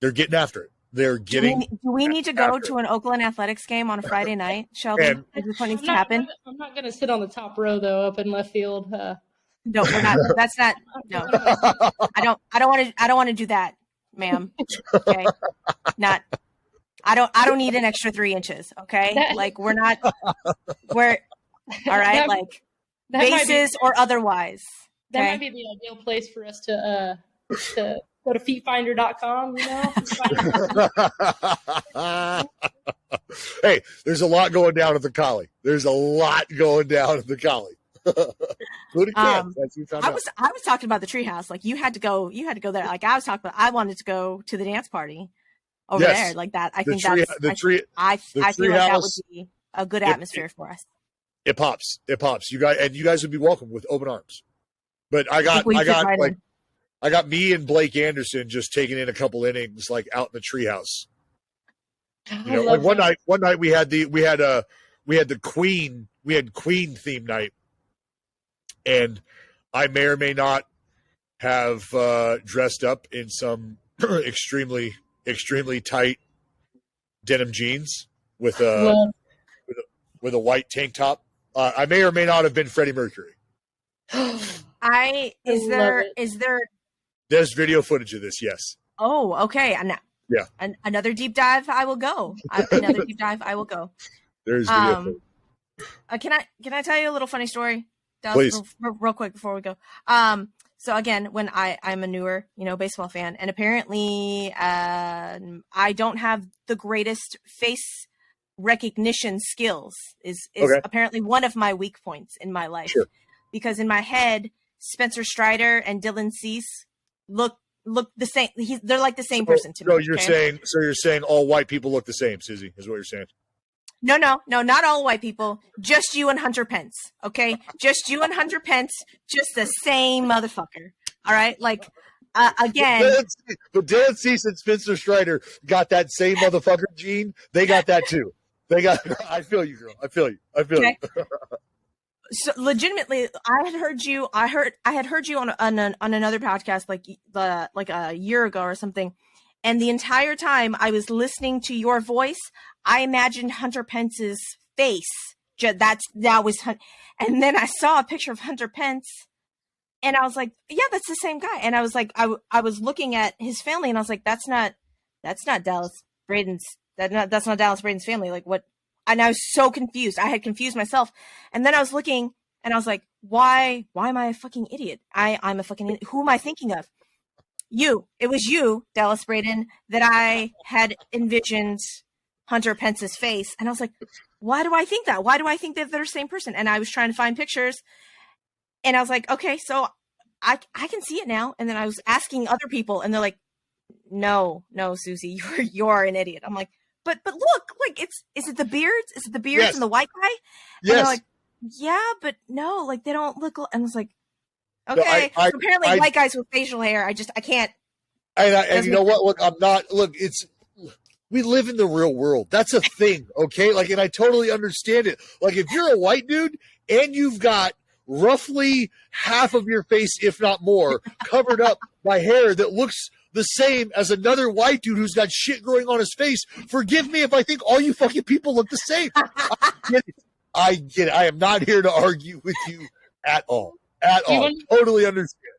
they're getting after it. They're getting. Do we need to go to an Oakland Athletics game on a Friday night, Shelby? Is this what needs to happen? I'm not going to sit on the top row though, up in left field. No, we're not. That's not. No, I don't want to do that, ma'am. Okay, not. I don't need an extra 3 inches. Okay, like, we're all right. Like, bases or otherwise. That might be the ideal place for us to go to feetfinder.com, Hey, there's a lot going down at the Collie. Including camp. I was talking about the Treehouse. Like, you had to go there. Like, I wanted to go to the dance party over there, like that. I think feel like that would be a good atmosphere for us. It pops. You guys would be welcome with open arms. But I got me and Blake Anderson just taking in a couple innings, like, out in the Treehouse. Like, one night we had Queen theme night, and I may or may not have dressed up in some extremely tight denim jeans with a white tank top. I may or may not have been Freddie Mercury. There's video footage of this, yes. Oh, okay. Another deep dive, I will go. There's video footage. Can I tell you a little funny story? Please. Real quick before we go. So again, when I'm a newer, baseball fan, and apparently I don't have the greatest face recognition skills is Okay. apparently one of my weak points in my life. Sure. Because in my head, Spencer Strider and Dylan Cease look the same. They're like the same person to me. So you're saying all white people look the same, Suzy, is what you're saying. No, not all white people. Just you and Hunter Pence. Okay, just you and Hunter Pence. Just the same motherfucker. All right, like again. But Dylan Cease and Spencer Strider got that same motherfucker gene. They got that too. I feel you, girl. I feel you. Okay. So legitimately, I had heard you on another podcast like a year ago or something, and the entire time I was listening to your voice, I imagined Hunter Pence's face. That was and then I saw a picture of Hunter Pence, and I was like, yeah, that's the same guy. And I was like, I was looking at his family, and I was like, that's not Dallas Braden's. That's not Dallas Braden's family. Like what? And I was so confused. I had confused myself. And then I was looking and I was like, why am I a fucking idiot? I'm a fucking idiot. Who am I thinking of? You. It was you, Dallas Braden, that I had envisioned Hunter Pence's face. And I was like, why do I think that? Why do I think that they're the same person? And I was trying to find pictures. And I was like, okay, so I can see it now. And then I was asking other people and they're like, no, Suzy, you're an idiot. I'm like, But look, like is it the beards? Is it the beards Yes. and the white guy? And Yes. they're like, yeah, but no, like they don't look. And I was like, okay. No, so apparently, white guys with facial hair, I can't. And you know what? Look, I'm not. Look, we live in the real world. That's a thing, okay? Like, and I totally understand it. Like, if you're a white dude and you've got roughly half of your face, if not more, covered up by hair that looks the same as another white dude who's got shit growing on his face. Forgive me if I think all you fucking people look the same. I get it. I am not here to argue with you at all. Totally understand.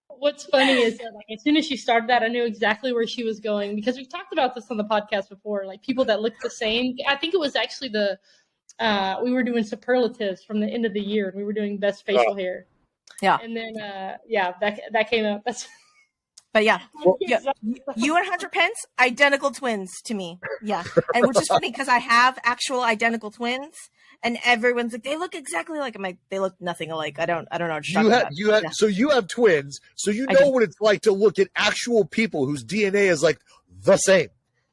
What's funny is that like as soon as she started that, I knew exactly where she was going because we've talked about this on the podcast before. Like people that look the same. I think it was actually we were doing superlatives from the end of the year, and we were doing best facial hair. Yeah. And then that came up. That's. But yeah, you and Hunter Pence, identical twins to me. Yeah, and which is funny because I have actual identical twins, and everyone's like, they look exactly like. I'm like, they look nothing alike. I don't know what you're talking about. So you have twins, so you know what it's like to look at actual people whose DNA is like the same.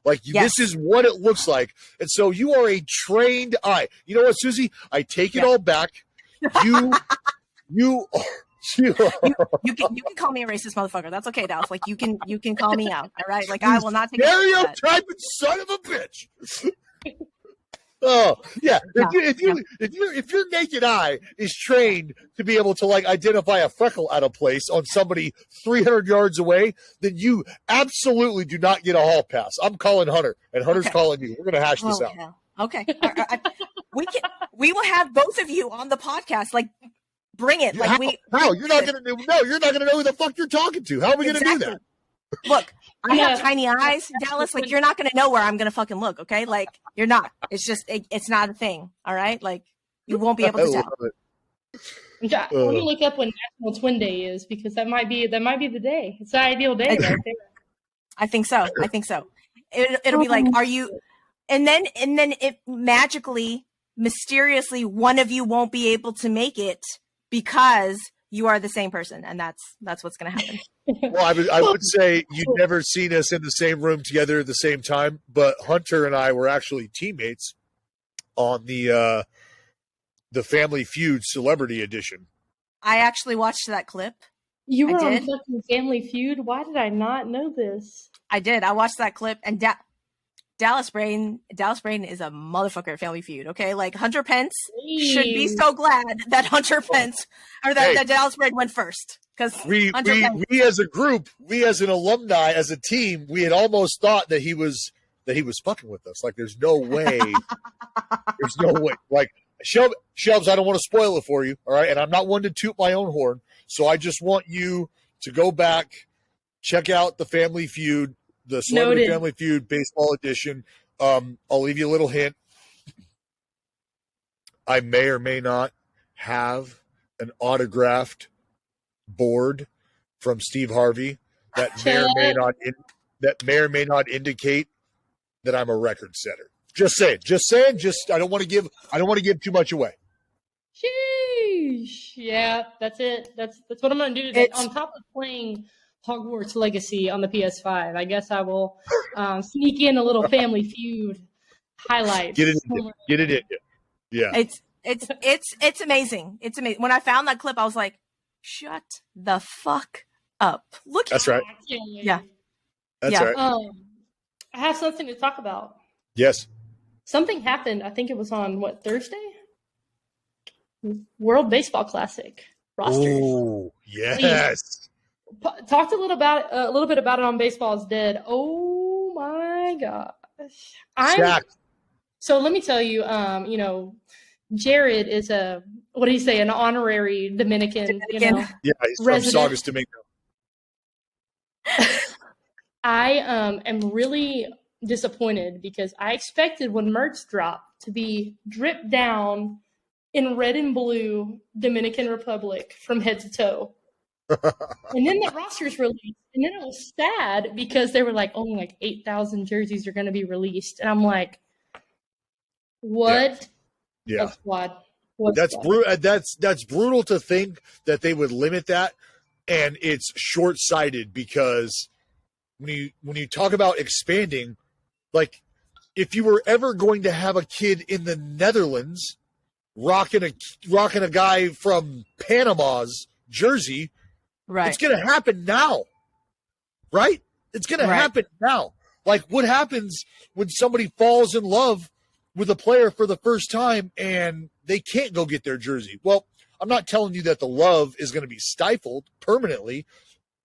Like this is what it looks like, and so you are a trained eye. You know what, Suzy? I take it all back. You are. You can call me a racist motherfucker. That's okay, Dallas. Like you can call me out. All right. Like I will not take stereotyping son of a bitch. Oh yeah. If your naked eye is trained to be able to like identify a freckle out of place on somebody 300 yards away, then you absolutely do not get a hall pass. I'm calling Hunter, and Hunter's calling you. We're gonna hash this out. Hell. Okay. We will have both of you on the podcast. Like. Bring it. Like how? You're not gonna know who the fuck you're talking to. How are we gonna do that? Look, I have tiny eyes, Dallas. Like you're not gonna know where I'm gonna fucking look, okay? Like you're not. It's just it's not a thing. All right? Like you won't be able to tell. Let me look up when National Twin Day is because that might be the day. It's the ideal day right there. I think so. It'll be like, are you and then it magically, mysteriously, one of you won't be able to make it. Because you are the same person, and that's what's going to happen. Well, I would say you'd never seen us in the same room together at the same time, but Hunter and I were actually teammates on the Family Feud Celebrity Edition. I actually watched that clip. You were on fucking Family Feud? Why did I not know this? I did. I watched that clip, and Dallas Braden is a motherfucker at Family Feud, okay? Like, Hunter Pence should be so glad that Hunter Pence, or that Dallas Braden went first. Because we as a group, we as an alumni, as a team, we had almost thought that he was fucking with us. Like, there's no way. There's no way. Like, Shelbs, I don't want to spoil it for you, all right? And I'm not one to toot my own horn, so I just want you to go back, check out the Family Feud, the Celebrity Family Feud Baseball Edition. I'll leave you a little hint. I may or may not have an autographed board from Steve Harvey that may or may not indicate that I'm a record setter. Just saying. I don't want to give too much away. Sheesh. Yeah, that's it. That's what I'm going to do today. On top of playing Hogwarts Legacy on the PS5, I guess I will sneak in a little Family Feud highlights. Get it in. Yeah. It's amazing. It's amazing. When I found that clip, I was like, shut the fuck up. Look. That's right. Yeah. That's right. I have something to talk about. Yes. Something happened. I think it was on Thursday? World Baseball Classic roster. Oh, yes. Talked a little bit about it on Baseball is Dead. Oh my gosh. So let me tell you, Jared is an honorary Dominican. Yeah, he's from Saugus, Domingo. I am really disappointed because I expected when merch dropped to be dripped down in red and blue Dominican Republic from head to toe. And then the roster's released. And then it was sad because they were like, only like 8,000 jerseys are going to be released. And I'm like, what? Yeah. A squad. That's brutal to think that they would limit that. And it's short-sighted because when you talk about expanding, like if you were ever going to have a kid in the Netherlands rocking a guy from Panama's jersey, right, it's going to happen now, right? It's going to happen now. Like what happens when somebody falls in love with a player for the first time and they can't go get their jersey? Well, I'm not telling you that the love is going to be stifled permanently,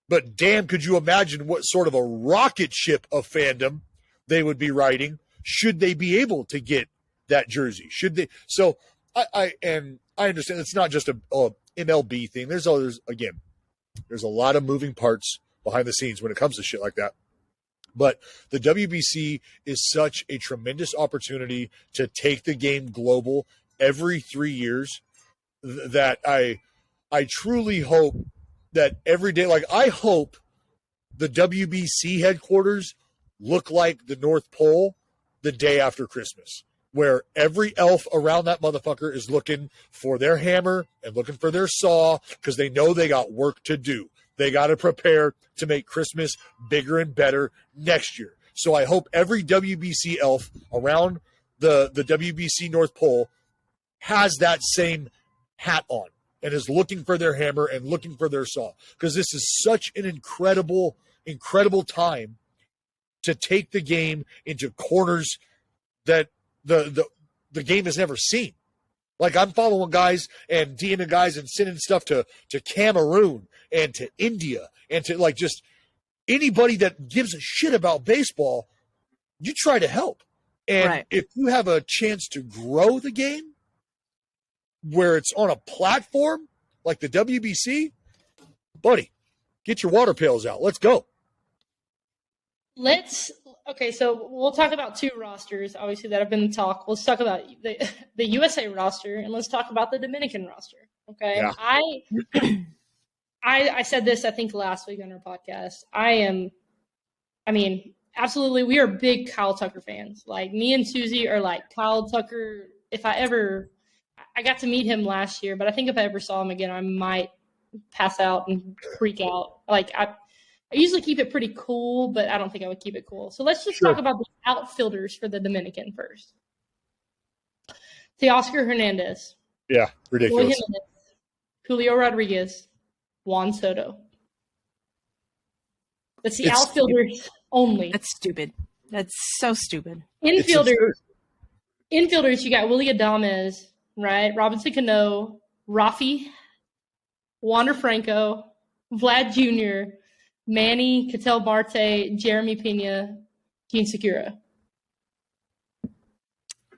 but damn, could you imagine what sort of a rocket ship of fandom they would be riding should they be able to get that jersey? Should they? So I understand it's not just a MLB thing. There's a lot of moving parts behind the scenes when it comes to shit like that. But the WBC is such a tremendous opportunity to take the game global every 3 years that I truly hope that every day, like I hope the WBC headquarters look like the North Pole the day after Christmas, where every elf around that motherfucker is looking for their hammer and looking for their saw because they know they got work to do. They got to prepare to make Christmas bigger and better next year. So I hope every WBC elf around the WBC North Pole has that same hat on and is looking for their hammer and looking for their saw, because this is such an incredible time to take the game into corners that the game has never seen. Like I'm following guys and DMing guys and sending stuff to Cameroon and to India and to like just anybody that gives a shit about baseball. You try to help. And if you have a chance to grow the game where it's on a platform like the WBC, buddy, get your water pails out. Let's go. Okay, so we'll talk about two rosters, obviously, that have been talked. Let's talk about the USA roster, and let's talk about the Dominican roster. Okay, yeah. I said this, I think, last week on our podcast. Absolutely, we are big Kyle Tucker fans. Like, me and Suzy are like, Kyle Tucker, I got to meet him last year, but I think if I ever saw him again, I might pass out and freak out. Like, I usually keep it pretty cool, but I don't think I would keep it cool. So let's just talk about the outfielders for the Dominican first. Teoscar Hernandez. Yeah, ridiculous. Julio Rodriguez. Juan Soto. That's the outfielders only. That's stupid. That's so stupid. Infielders, you got Willie Adames, right? Robinson Cano, Rafi, Wander Franco, Vlad Jr., Manny, Ketel Marte, Jeremy Pena, Gene Segura.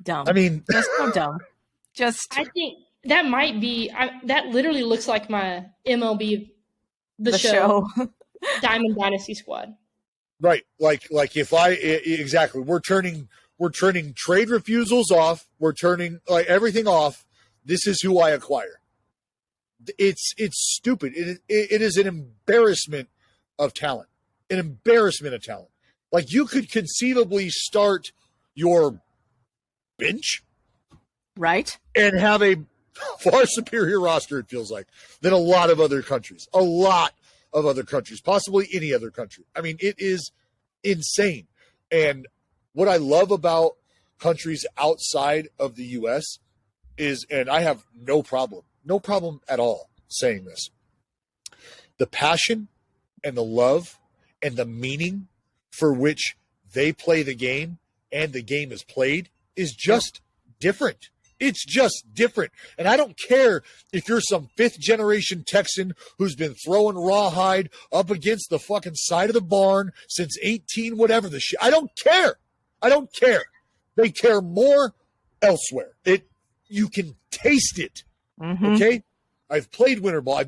Dumb. I mean, just so dumb. I think that might be. That literally looks like my MLB, the show, Diamond Dynasty squad. Right, like if exactly, we're turning trade refusals off. We're turning like everything off. This is who I acquire. It's stupid. It is an embarrassment of talent. An embarrassment of talent. Like, you could conceivably start your bench, right, and have a far superior roster, it feels like, than a lot of other countries. A lot of other countries, possibly any other country. I mean, it is insane. And what I love about countries outside of the U.S. is, and I have no problem at all saying this, the passion and the love and the meaning for which they play the game and the game is played is just different. It's just different. And I don't care if you're some fifth-generation Texan who's been throwing rawhide up against the fucking side of the barn since 18 whatever the shit. I don't care. I don't care. They care more elsewhere. You can taste it. Mm-hmm. Okay? I've played winter ball.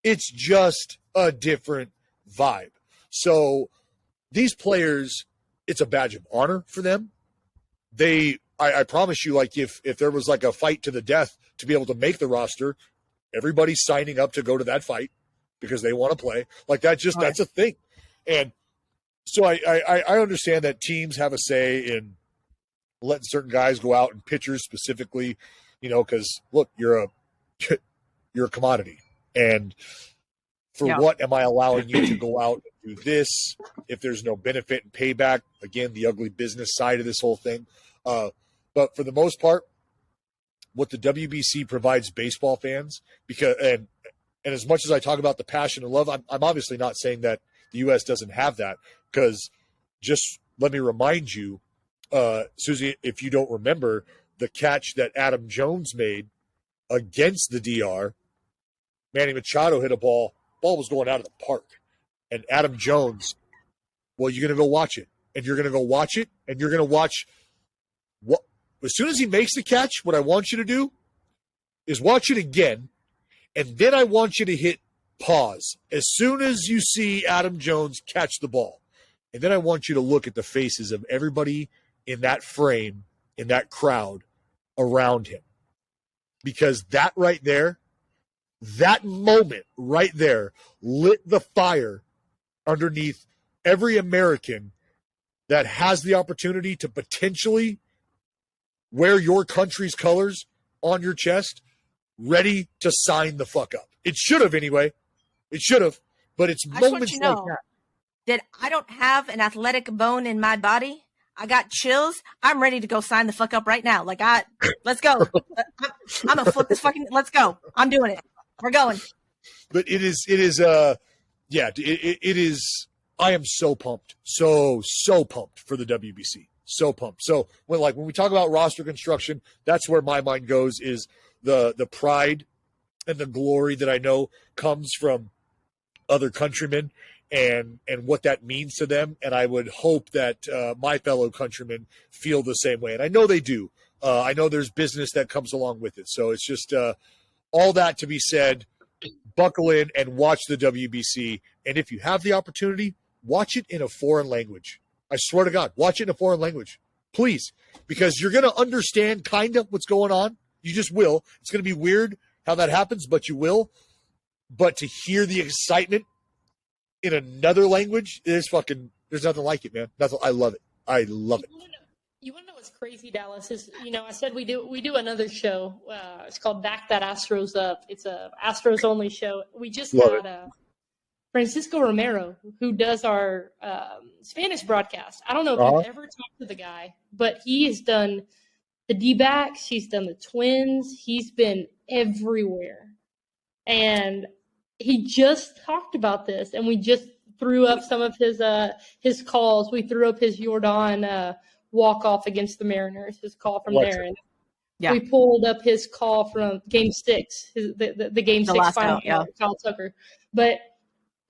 It's just a different vibe. So these players, it's a badge of honor for them. I promise you, like, if there was like a fight to the death to be able to make the roster, everybody's signing up to go to that fight because they want to play. Like, that's a thing. And so I understand that teams have a say in letting certain guys go out, and pitchers specifically, because look, you're a commodity. And for what am I allowing you to go out and do this if there's no benefit and payback? Again, the ugly business side of this whole thing. But for the most part, what the WBC provides baseball fans, and as much as I talk about the passion and love, I'm obviously not saying that the U.S. doesn't have that, because just let me remind you, Suzy, if you don't remember, the catch that Adam Jones made against the DR, Manny Machado hit a ball was going out of the park. And Adam Jones, well, you're going to go watch it. And you're going to go watch it, and you're going to watch what. As soon as he makes the catch, what I want you to do is watch it again, and then I want you to hit pause as soon as you see Adam Jones catch the ball. And then I want you to look at the faces of everybody in that frame, in that crowd around him. Because that right there, that moment right there lit the fire underneath every American that has the opportunity to potentially wear your country's colors on your chest, ready to sign the fuck up. It should have anyway. It should have. But it's moments like that I don't have an athletic bone in my body. I got chills. I'm ready to go sign the fuck up right now. Let's go. I'm gonna flip this fucking. Let's go. I'm doing it. We're going. But it is. I am so pumped, so pumped for the WBC. So pumped. So when we talk about roster construction, that's where my mind goes, is the pride and the glory that I know comes from other countrymen and what that means to them. And I would hope that my fellow countrymen feel the same way. And I know they do. I know there's business that comes along with it. So it's just all that to be said, buckle in and watch the WBC. And if you have the opportunity, watch it in a foreign language. I swear to God, watch it in a foreign language, please, because you're going to understand kind of what's going on. You just will. It's going to be weird how that happens, but you will. But to hear the excitement in another language, there's nothing like it, man. I love it. I love it. You want to know what's crazy, Dallas? Is, I said we do another show. It's called Back That Astros Up. It's a Astros only show. We just had Francisco Romero, who does our Spanish broadcast. I don't know if you've ever talked to the guy, but he has done the D-backs. He's done the Twins. He's been everywhere. And he just talked about this, and we just threw up some of his calls. We threw up his Jordan walk-off against the Mariners, his call from there. And we pulled up his call from Game 6, the Game 6 final, Kyle Tucker. But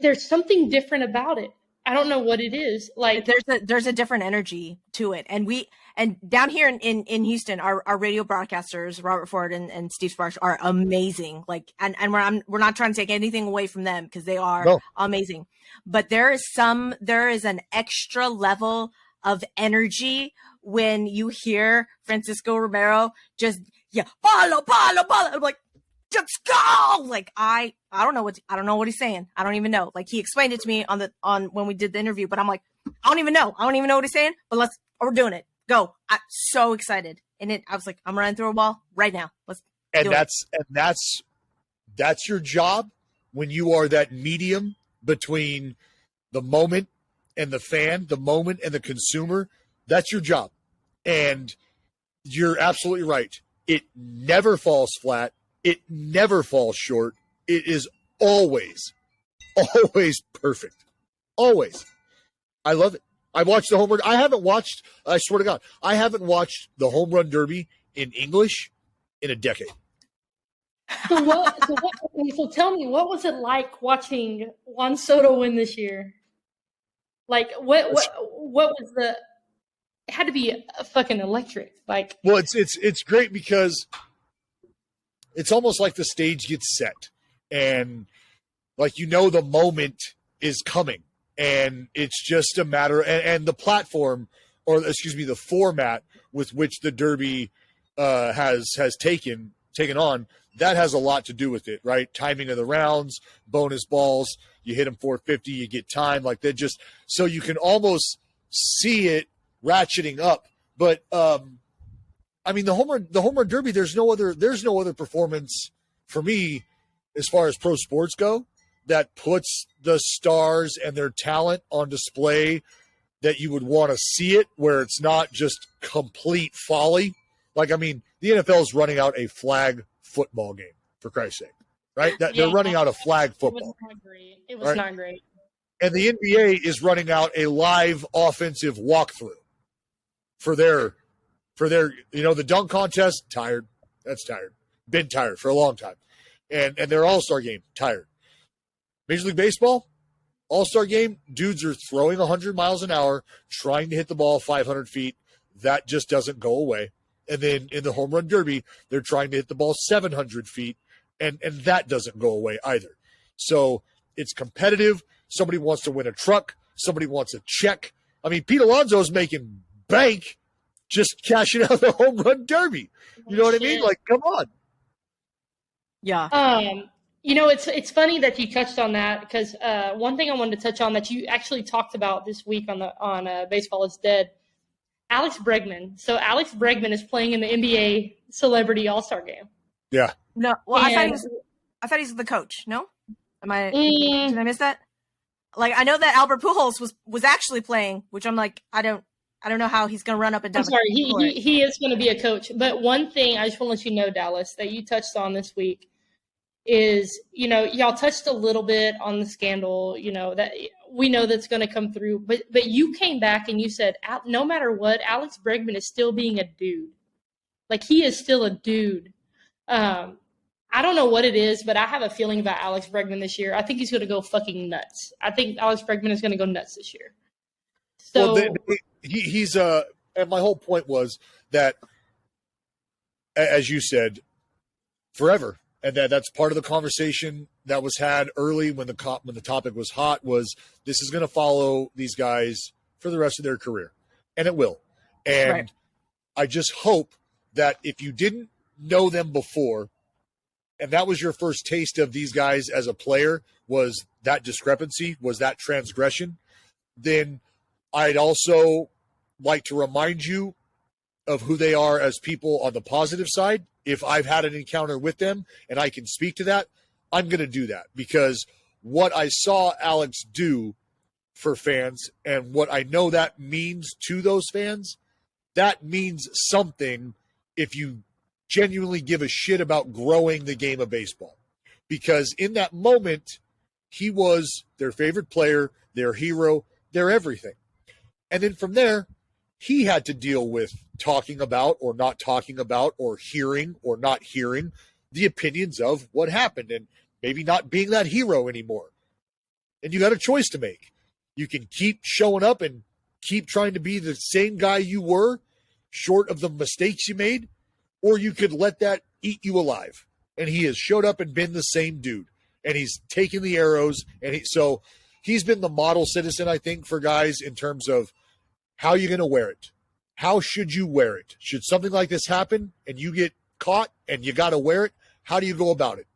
there's something different about it. I don't know what it is. Like, there's a different energy to it. And down here in Houston, our radio broadcasters, Robert Ford and Steve Sparks, are amazing. And we're not trying to take anything away from them, because they are amazing. But there is an extra level of energy when you hear Francisco Romero just palo. I'm like, let's go. like I don't know what he's saying. I don't even know. Like he explained it to me on when we did the interview, but I'm like, I don't even know what he's saying, but we're doing it. Go. I'm so excited. And I was like, I'm running through a wall right now. Let's do it. That's your job when you are that medium between the moment and the fan, the moment and the consumer. That's your job. And you're absolutely right. It never falls flat. It never falls short. It is always perfect. Always. I love it. I watched the home run. I swear to God, I haven't watched the home run derby in English in a decade. So tell me, what was it like watching Juan Soto win this year? Like, what was it had to be fucking electric. Like, well, it's great because it's almost like the stage gets set and like, the moment is coming and it's just a matter and the platform the format with which the Derby has taken on, that has a lot to do with it, right? Timing of the rounds, bonus balls, you hit them 450, you get time like that, just so you can almost see it ratcheting up. But I mean, the home run derby, there's no other performance for me as far as pro sports go that puts the stars and their talent on display that you would want to see it, where it's not just complete folly. Like, I mean, the NFL is running out a flag football game, for Christ's sake, right? They're running out a flag football. It was not great. And the NBA is running out a live offensive walkthrough for their the dunk contest. Tired. That's tired. Been tired for a long time. And their All-Star game, tired. Major League Baseball, All-Star game, dudes are throwing 100 miles an hour, trying to hit the ball 500 feet. That just doesn't go away. And then in the home run derby, they're trying to hit the ball 700 feet, and that doesn't go away either. So it's competitive. Somebody wants to win a truck. Somebody wants a check. I mean, Pete Alonso's making bank just cashing out the home run derby. You know what I mean? Like, come on. Yeah. It's funny that you touched on that because one thing I wanted to touch on that you actually talked about this week on Baseball is Dead, Alex Bregman. So Alex Bregman is playing in the NBA Celebrity All-Star Game. Yeah. No. Well, I thought he's the coach. No? Did I miss that? Like, I know that Albert Pujols was actually playing, which I'm like, I don't know how he's going to run up and down. I'm sorry, he is going to be a coach. But one thing I just want to let you know, Dallas, that you touched on this week is, y'all touched a little bit on the scandal, that we know that's going to come through. But you came back and you said, no matter what, Alex Bregman is still being a dude. Like, he is still a dude. I don't know what it is, but I have a feeling about Alex Bregman this year. I think he's going to go fucking nuts. I think Alex Bregman is going to go nuts this year. So he's and my whole point was that, as you said, forever, and that's part of the conversation that was had early when the topic was hot, was this is going to follow these guys for the rest of their career, and it will. And right. I just hope that if you didn't know them before, and that was your first taste of these guys as a player, was that discrepancy, was that transgression, then I'd also like to remind you of who they are as people on the positive side. If I've had an encounter with them and I can speak to that, I'm going to do that, because what I saw Alex do for fans and what I know that means to those fans, that means something if you genuinely give a shit about growing the game of baseball. Because in that moment, he was their favorite player, their hero, their everything. And then from there, he had to deal with talking about or not talking about or hearing or not hearing the opinions of what happened and maybe not being that hero anymore. And you got a choice to make. You can keep showing up and keep trying to be the same guy you were, short of the mistakes you made, or you could let that eat you alive. And he has showed up and been the same dude. And he's taken the arrows. And so he's been the model citizen, I think, for guys in terms of how you're going to wear it. How should you wear it? Should something like this happen and you get caught and you got to wear it? How do you go about it?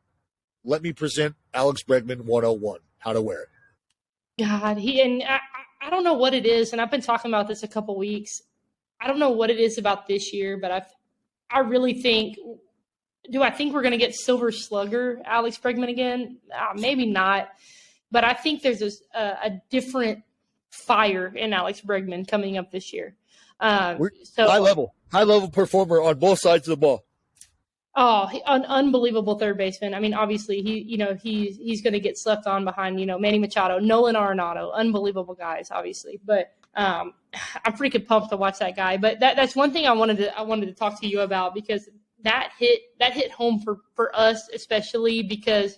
let me present Alex Bregman 101, how to wear it. God, I don't know what it is, and I've been talking about this a couple weeks. I don't know what it is about this year, but I really think. Do I think we're going to get Silver Slugger Alex Bregman again? Maybe not, but I think there's a different fire in Alex Bregman coming up this year. So high level performer on both sides of the ball. Oh, an unbelievable third baseman. I mean, obviously he's going to get slept on behind, Manny Machado, Nolan Arenado, unbelievable guys, obviously. But I'm freaking pumped to watch that guy. But that's one thing I wanted to talk to you about, because that hit home for us, especially because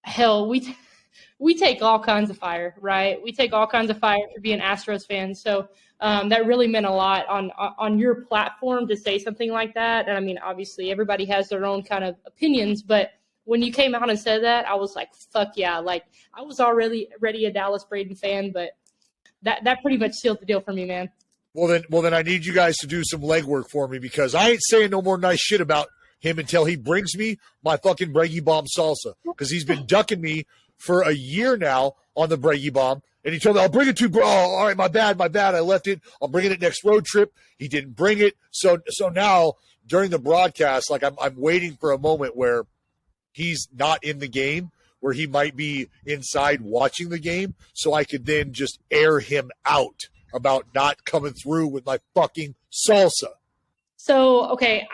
hell, we take all kinds of fire, right? We take all kinds of fire for being Astros fans. So that really meant a lot on your platform to say something like that. And I mean, obviously everybody has their own kind of opinions, but when you came out and said that, I was like, fuck yeah. Like, I was already a Dallas Braden fan, but that pretty much sealed the deal for me, man. Well then I need you guys to do some legwork for me, because I ain't saying no more nice shit about him until he brings me my fucking Breggy Bomb salsa, because he's been ducking me for a year now on the Breggy Bomb. And he told me, I'll bring it to you, bro. Oh, all right, my bad. I left it. I'll bring it next road trip. He didn't bring it. So now during the broadcast, like I'm waiting for a moment where he's not in the game, where he might be inside watching the game, so I could then just air him out about not coming through with my fucking salsa. So, okay,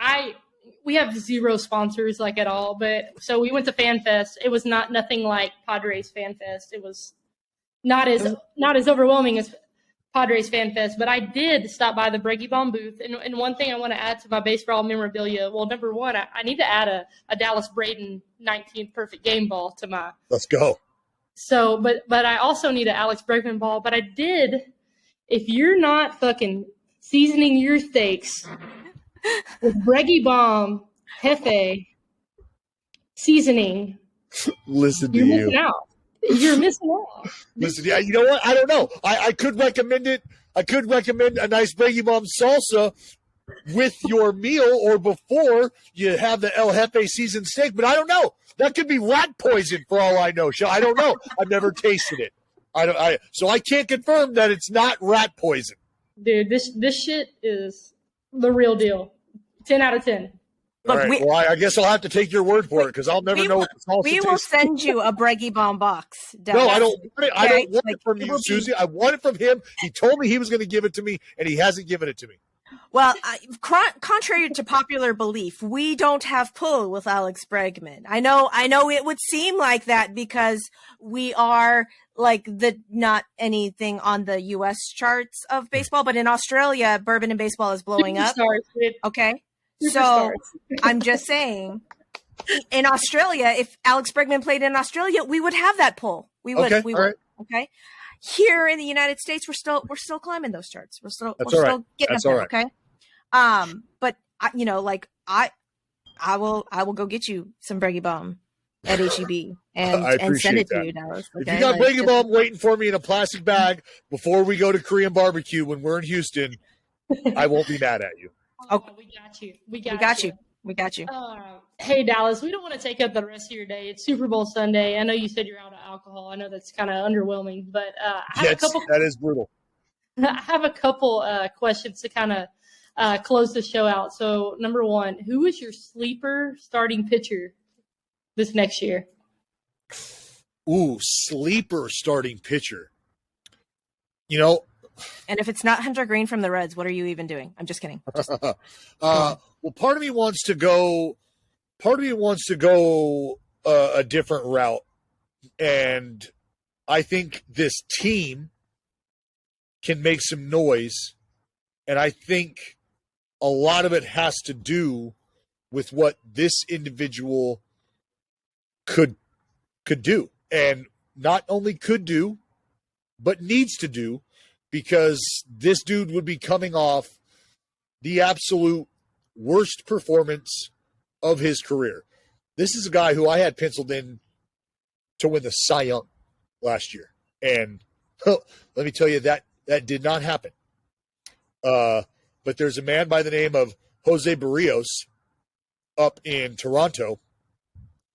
we have zero sponsors like at all, but so we went to Fan Fest. It was nothing like Padres Fan Fest. It was not as overwhelming as Padres Fan Fest, but I did stop by the Breggy Bomb booth. And one thing I want to add to my baseball memorabilia, well, number one, I need to add a Dallas Braden 19th perfect game ball to my. Let's go. So, but I also need an Alex Bregman ball. But I did. If you're not fucking seasoning your steaks with Breggy Bomb Hefe seasoning, listen to you're you. missing out. You're missing out. Listen, yeah, you know what? I don't know. I could recommend it. I could recommend a nice Breggy Bomb salsa with your meal or before you have the El Jefe seasoned steak, but I don't know. That could be rat poison for all I know. I don't know. I've never tasted it. So I can't confirm that it's not rat poison. Dude, this shit is the real deal. 10 out of 10. Look, all right. Well, I guess I'll have to take your word for it, because I'll never know what the salsa We will send you a Breggy Bomb box. No, I don't want it. I don't want it from you, Suzy. I want it from him. He told me he was going to give it to me, and he hasn't given it to me. Well, contrary to popular belief, we don't have pull with Alex Bregman. I know it would seem like that because we are like not anything on the U.S. charts of baseball, but in Australia, bourbon and baseball is blowing up. Okay. So I'm just saying, in Australia, if Alex Bregman played in Australia, we would have that pull. We would. Okay. We would. Right. Okay. Here in the United States, we're still climbing those charts. We're still getting up there. Okay. But I will go get you some Breggy Bomb at HEB and send it to you, Dallas. Okay? If you got Breggy Bomb waiting for me in a plastic bag before we go to Korean barbecue when we're in Houston, I won't be mad at you. Okay, we got you. We got you. Hey, Dallas, we don't want to take up the rest of your day. It's Super Bowl Sunday. I know you said you're out of alcohol. I know that's kind of underwhelming, but that is brutal. I have a couple questions to kind of close the show out. So, number one, who is your sleeper starting pitcher this next year? Ooh, sleeper starting pitcher. And if it's not Hunter Green from the Reds, what are you even doing? I'm just kidding. Well, part of me wants to go a different route. And I think this team can make some noise. And I think a lot of it has to do with what this individual could do. And not only could do, but needs to do, because this dude would be coming off the absolute worst performance of his career. This is a guy who I had penciled in to win the Cy Young last year. And let me tell you, that did not happen. But there's a man by the name of Jose Barrios up in Toronto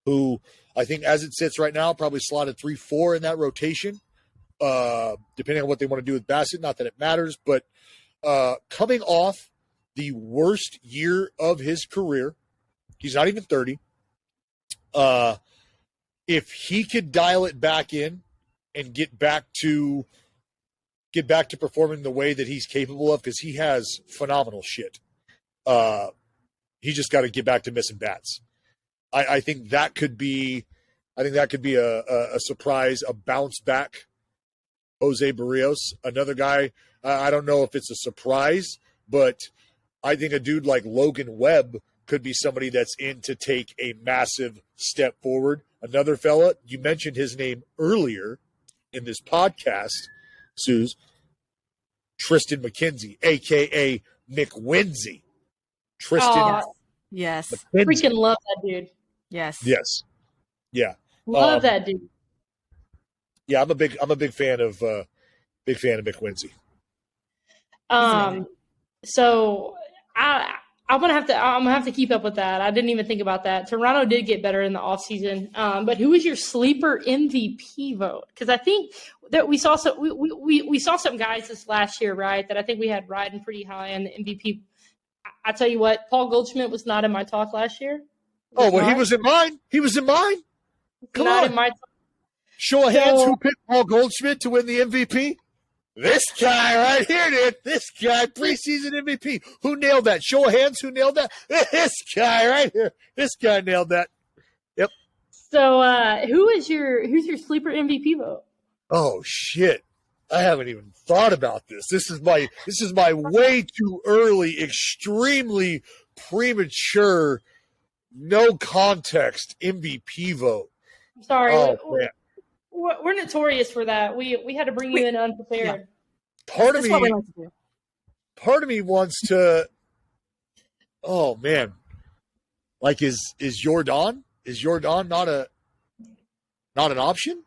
who I think as it sits right now, probably slotted 3-4 in that rotation, depending on what they want to do with Bassett. Not that it matters, but coming off the worst year of his career, he's not even 30. If he could dial it back in and get back to performing the way that he's capable of, because he has phenomenal shit. He just got to get back to missing bats. I think that could be a surprise, a bounce back. Jose Barrios, another guy. I don't know if it's a surprise, but I think a dude like Logan Webb could be somebody that's in to take a massive step forward. Another fella, you mentioned his name earlier in this podcast, Suze, Tristan McKenzie, a.k.a. McWenzie. Tristan. Yes. McKenzie. Freaking love that dude. Yes. Yes. Yeah. Love that dude. Yeah, I'm a big fan of McWenzie. So I'm gonna have to keep up with that. I didn't even think about that. Toronto did get better in the offseason. But who is your sleeper MVP vote? Because I think that we saw some guys this last year, right? That I think we had riding pretty high on the MVP. I tell you what, Paul Goldschmidt was not in my talk last year. He was in mine. He was in mine. Come on. In my talk. Show of hands, who picked Paul Goldschmidt to win the MVP? This guy right here did. This guy, preseason MVP. Who nailed that? Show of hands, who nailed that? This guy right here. This guy nailed that. Yep. So who's your sleeper MVP vote? Oh shit. I haven't even thought about this. This is my way too early, extremely premature, no context MVP vote. I'm sorry. Oh, man. We're notorious for that. We had to bring you in unprepared. Yeah. Part of That's what we like to do. Part of me wants to. Oh man, like is Jordan? Is Jordan not an option?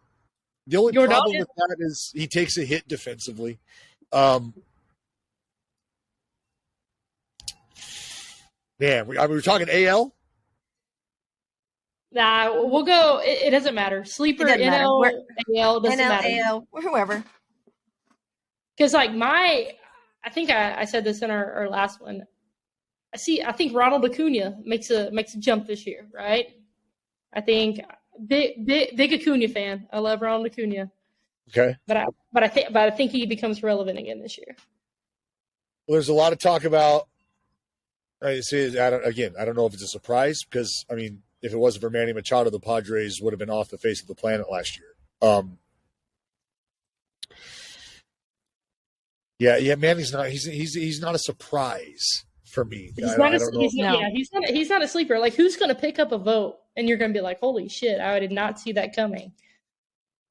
The only Jordan problem with that is he takes a hit defensively. Man, we're talking AL. Nah, we'll go. It doesn't matter. Sleeper, NL, AL doesn't matter. AL, or whoever. Because I think I said this in our last one. I think Ronald Acuna makes a jump this year, right? I think big Acuna fan. I love Ronald Acuna. Okay, but I think he becomes relevant again this year. Well, there's a lot of talk about. I don't know if it's a surprise because if it wasn't for Manny Machado, the Padres would have been off the face of the planet last year. Yeah, Manny's not. He's not a surprise for me. He's not a sleeper. Like, who's going to pick up a vote and you're going to be like, "Holy shit! I did not see that coming."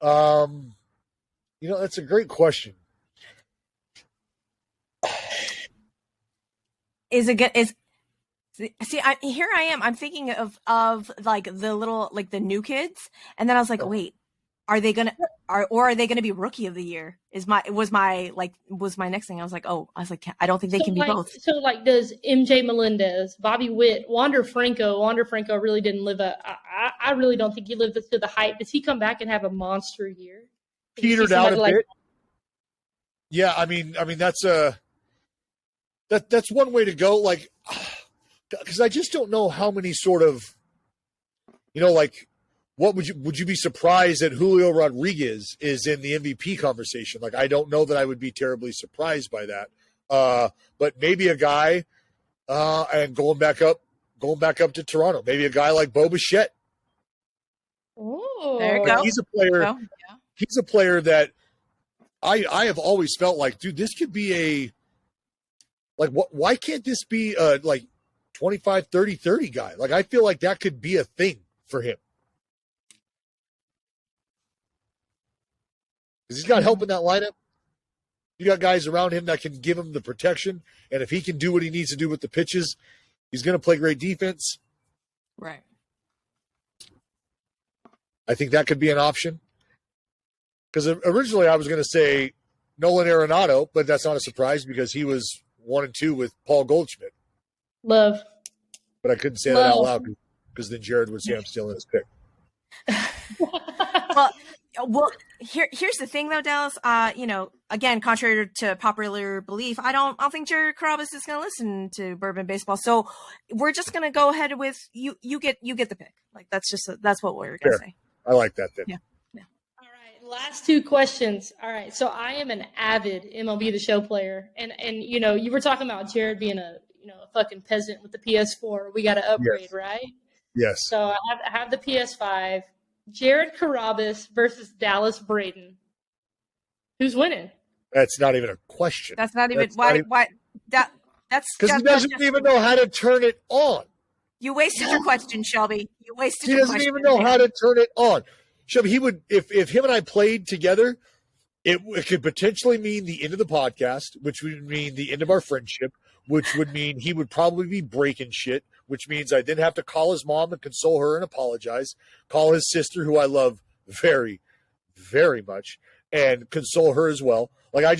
That's a great question. Here I am. I'm thinking of like the little, like the new kids, and then I was like, wait, are they gonna be rookie of the year? Was my next thing. I was like, I don't think they can be both. So like, does MJ Melendez, Bobby Witt, Wander Franco really didn't live I really don't think he lived up to the hype. Does he come back and have a monster year? Petered out a bit. Yeah, that's one way to go. Like, because I just don't know how many sort of, what would you be surprised that Julio Rodriguez is in the MVP conversation? Like, I don't know that I would be terribly surprised by that. But maybe a guy, and going back up to Toronto, maybe a guy like Bo Bichette. Oh, there you go. He's a player. Oh, yeah. He's a player that I have always felt like, dude, this could be why can't this be a 25, 30 guy? Like, I feel like that could be a thing for him. Because he's got help in that lineup. You got guys around him that can give him the protection. And if he can do what he needs to do with the pitches, he's going to play great defense. Right. I think that could be an option. Because originally I was going to say Nolan Arenado, but that's not a surprise because he was 1 and 2 with Paul Goldschmidt. Love. But I couldn't say that out loud because then Jared would say I'm stealing his pick. Well, here's the thing though, Dallas. Again, contrary to popular belief, I don't think Jared Carrabis is going to listen to Bourbon Baseball. So we're just going to go ahead with you. You get the pick. Like that's what we're going to say. I like that then. Yeah. All right, last two questions. All right, so I am an avid MLB The Show player, and you were talking about Jared being a fucking peasant with the PS4. We got to upgrade, Yes. right? Yes. So I have the PS5. Jared Carrabis versus Dallas Braden. Who's winning? That's not even a question. That's not even why. That's because he doesn't even know how to turn it on. You wasted your question, Shelby. You wasted. He doesn't even know how to turn it on. Shelby, he would if him and I played together, it could potentially mean the end of the podcast, which would mean the end of our friendship, which would mean he would probably be breaking shit, which means I then have to call his mom and console her and apologize, call his sister, who I love very, very much, and console her as well. Like I'd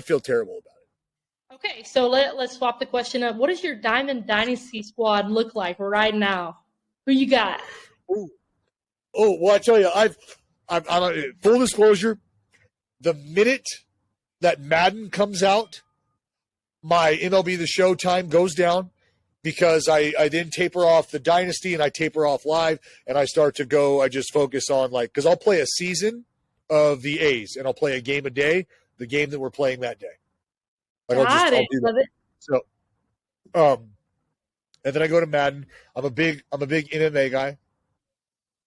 feel terrible about it. Okay, so let's swap the question up. What does your Diamond Dynasty squad look like right now? Who you got? Oh, well, I tell you, I'm full disclosure. The minute that Madden comes out, my MLB The Show time goes down because I then taper off the Dynasty and I taper off live and I start to go. I just focus on because I'll play a season of the A's and I'll play a game a day, the game that we're playing that day. I'll do that. So, and then I go to Madden. I'm a big MMA guy.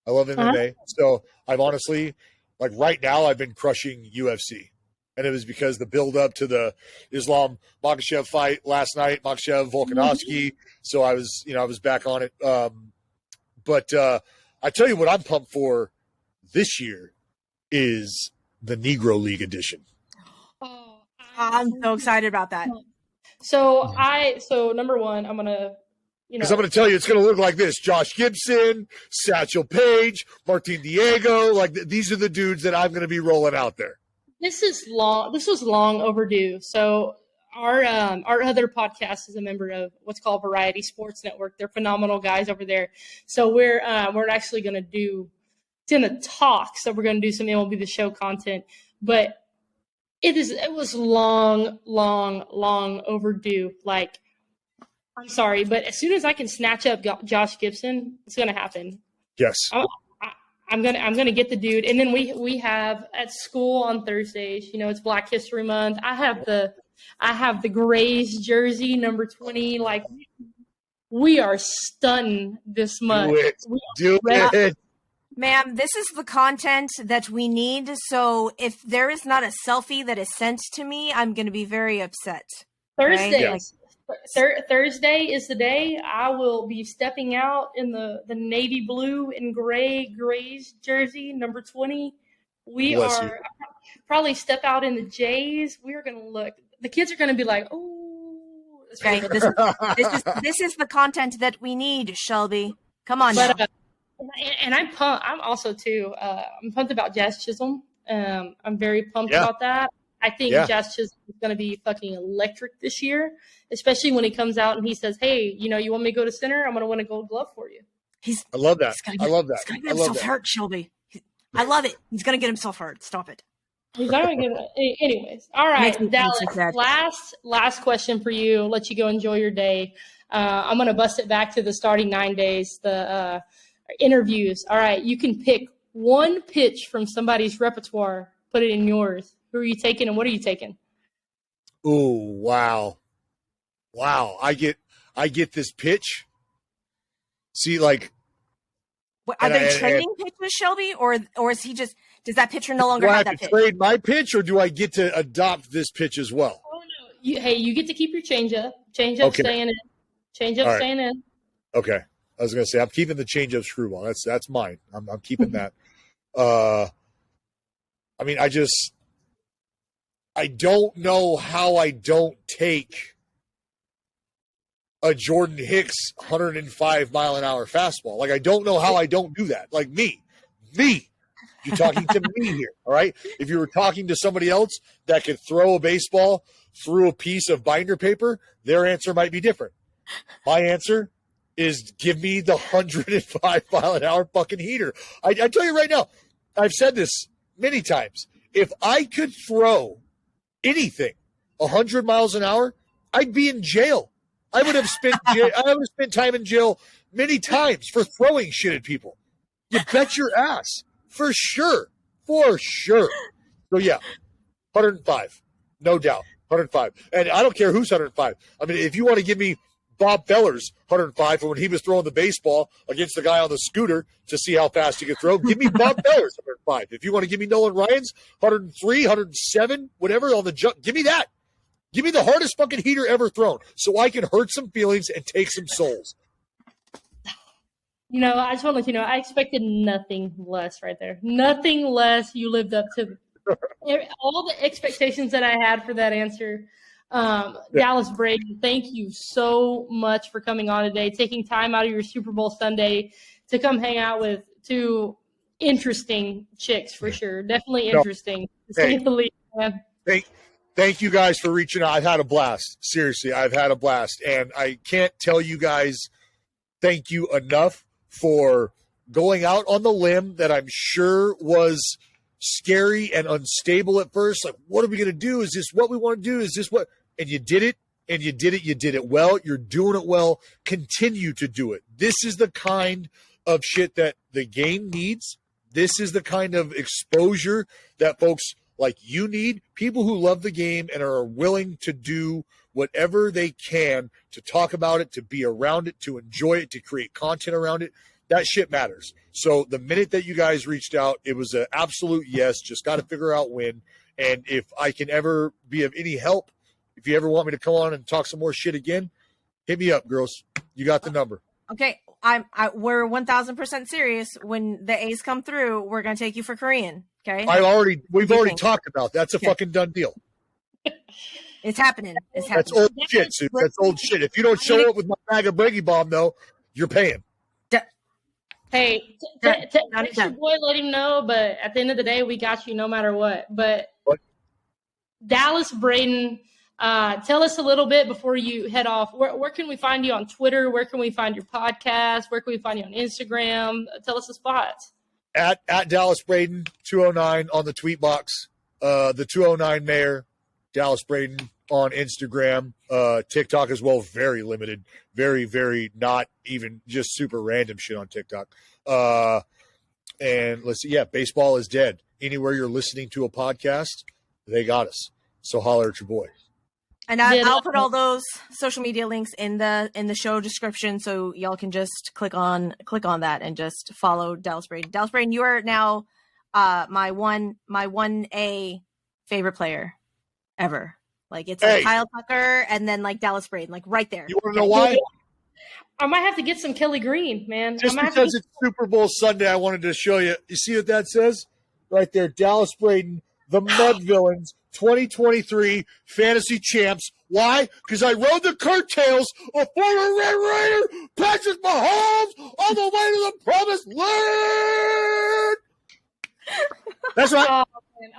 I love MMA. So I've honestly, right now, I've been crushing UFC. And it was because the build up to the Islam Makhachev fight last night, Makhachev Volkanovski. So I was back on it. But I tell you what I'm pumped for this year is the Negro League edition. Oh, I'm so excited about that. So number one, I'm gonna. Because I'm going to tell you, it's going to look like this: Josh Gibson, Satchel Paige, Martin Diego. These are the dudes that I'm going to be rolling out there. This was long overdue. So our other podcast is a member of what's called Variety Sports Network. They're phenomenal guys over there. So we're actually going to do. It's in the talk. So we're going to do some MLB The Show content, but it was long overdue. I'm sorry, but as soon as I can snatch up Josh Gibson, it's going to happen. Yes. I'm gonna get the dude, and then we have at school on Thursdays. It's Black History Month. I have the Grays jersey number 20. We are stunting this month. Do it. Ma'am, this is the content that we need. So if there is not a selfie that is sent to me, I'm going to be very upset. Thursday. Right? Thursday is the day I will be stepping out in the navy blue and Grays jersey, number 20. Probably step out in the Jays. We are going to look. The kids are going to be like, oh. Okay, this is the content that we need, Shelby. Come on now. And I'm pumped. I'm also, too, I'm pumped about Jazz Chisholm. I'm very pumped about that. I think Jazz Chisholm is going to be fucking electric this year, especially when he comes out and he says, hey, you want me to go to center? I'm going to win a gold glove for you. I love that. I love that. He's going to get himself hurt, Shelby. I love it. He's going to get himself hurt. Stop it. He's not going to get it. Anyways. All right, Dallas, last question for you. Let you go enjoy your day. I'm going to bust it back to the starting 9 days, the interviews. All right, you can pick one pitch from somebody's repertoire, put it in yours. Who are you taking and what are you taking? Oh, wow. I get this pitch. See, are they trading pitches, Shelby, or is he just? Does that pitcher no longer have that pitch? Do I have to trade my pitch, or do I get to adopt this pitch as well? Oh no! You get to keep your changeup. Changeup staying in. Changeup staying in. Okay, I was going to say I'm keeping the changeup screwball. That's mine. I'm keeping that. I don't know how I don't take a Jordan Hicks 105-mile-an-hour fastball. I don't know how I don't do that. Me. You're talking to me here, all right? If you were talking to somebody else that could throw a baseball through a piece of binder paper, their answer might be different. My answer is give me the 105 mile an hour fucking heater. I tell you right now, I've said this many times. If I could throw anything 100 miles an hour, I'd be in jail. I would have spent time in jail many times for throwing shit at people. You bet your ass. For sure. For sure. So yeah, 105. No doubt. 105. And I don't care who's 105. I mean, if you want to give me Bob Feller's 105 for when he was throwing the baseball against the guy on the scooter to see how fast he could throw, give me Bob Feller's 105. If you want to give me Nolan Ryan's 103, 107, whatever on the jump, give me that. Give me the hardest fucking heater ever thrown so I can hurt some feelings and take some souls. You know, I just want to let you know, I expected nothing less right there. Nothing less. You lived up to all the expectations that I had for that answer. Dallas Braden, thank you so much for coming on today, taking time out of your Super Bowl Sunday to come hang out with two interesting chicks for sure. Definitely interesting, to say the least, man. Thank you guys for reaching out. I've had a blast. Seriously, I've had a blast. And I can't tell you guys thank you enough for going out on the limb that I'm sure was scary and unstable at first. Like, what are we going to do? Is this what we want to do? Is this what? And you did it, and you did it. You did it well. You're doing it well. Continue to do it. This is the kind of shit that the game needs. This is the kind of exposure that folks like you need, people who love the game and are willing to do whatever they can to talk about it, to be around it, to enjoy it, to create content around it. That shit matters. So the minute that you guys reached out, it was an absolute yes. Just got to figure out when. And if I can ever be of any help, if you ever want me to come on and talk some more shit again, hit me up, girls. You got the number. Okay. We're 1,000% serious. When the A's come through, we're going to take you for Korean. Okay. We've already talked about that. That's a fucking done deal. It's happening. It's happening. That's old shit, Sue. That's old shit. If you don't show up with my bag of Brady Bomb, though, you're paying. Hey, text your boy, let him know. But at the end of the day, we got you no matter what. But Dallas Braden, tell us a little bit before you head off. Where can we find you on Twitter? Where can we find your podcast? Where can we find you on Instagram? Tell us the spots. At Dallas Braden 209 on the tweet box. The 209 mayor, Dallas Braden on Instagram. TikTok as well, very limited. Very, very not even, just super random shit on TikTok. And let's see, baseball is dead. Anywhere you're listening to a podcast, they got us. So holler at your boy. And I'll put all those social media links in the show description, so y'all can just click on that and just follow Dallas Braden. Dallas Braden, you are now my 1A favorite player ever. Like, it's like Kyle Tucker and then like Dallas Braden, like right there. You want to know why? I might have to get some Kelly Green, man. Just because it's Super Bowl Sunday, I wanted to show you. You see what that says? Right there, Dallas Braden, the Mud Villains, 2023 fantasy champs. Why? Because I rode the curtails of former Red Raider Patrick Mahomes all the way to the promised land. That's right.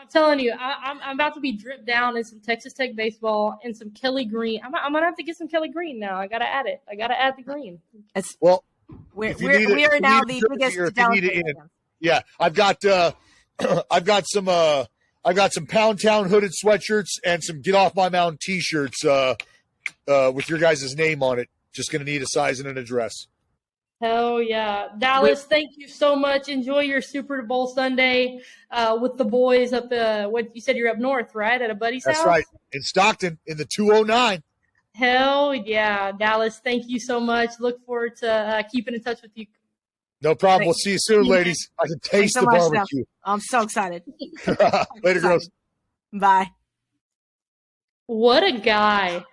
I'm telling you, I'm about to be dripped down in some Texas Tech baseball and some Kelly Green. I'm gonna have to get some Kelly Green now. I gotta add it. I gotta add the green. We are now the biggest Dallas Braden fans. Yeah, I've got some Pound Town hooded sweatshirts and some Get Off My Mountain t-shirts with your guys' name on it. Just gonna need a size and an address. Hell yeah. Dallas, thank you so much. Enjoy your Super Bowl Sunday with the boys up what you said, you're up north, right? At a buddy's house? That's right. In Stockton in the 209. Hell yeah. Dallas, thank you so much. Look forward to keeping in touch with you. No problem. We'll see you soon, ladies. I can taste the barbecue. I'm so excited. Later, girls. Bye. What a guy.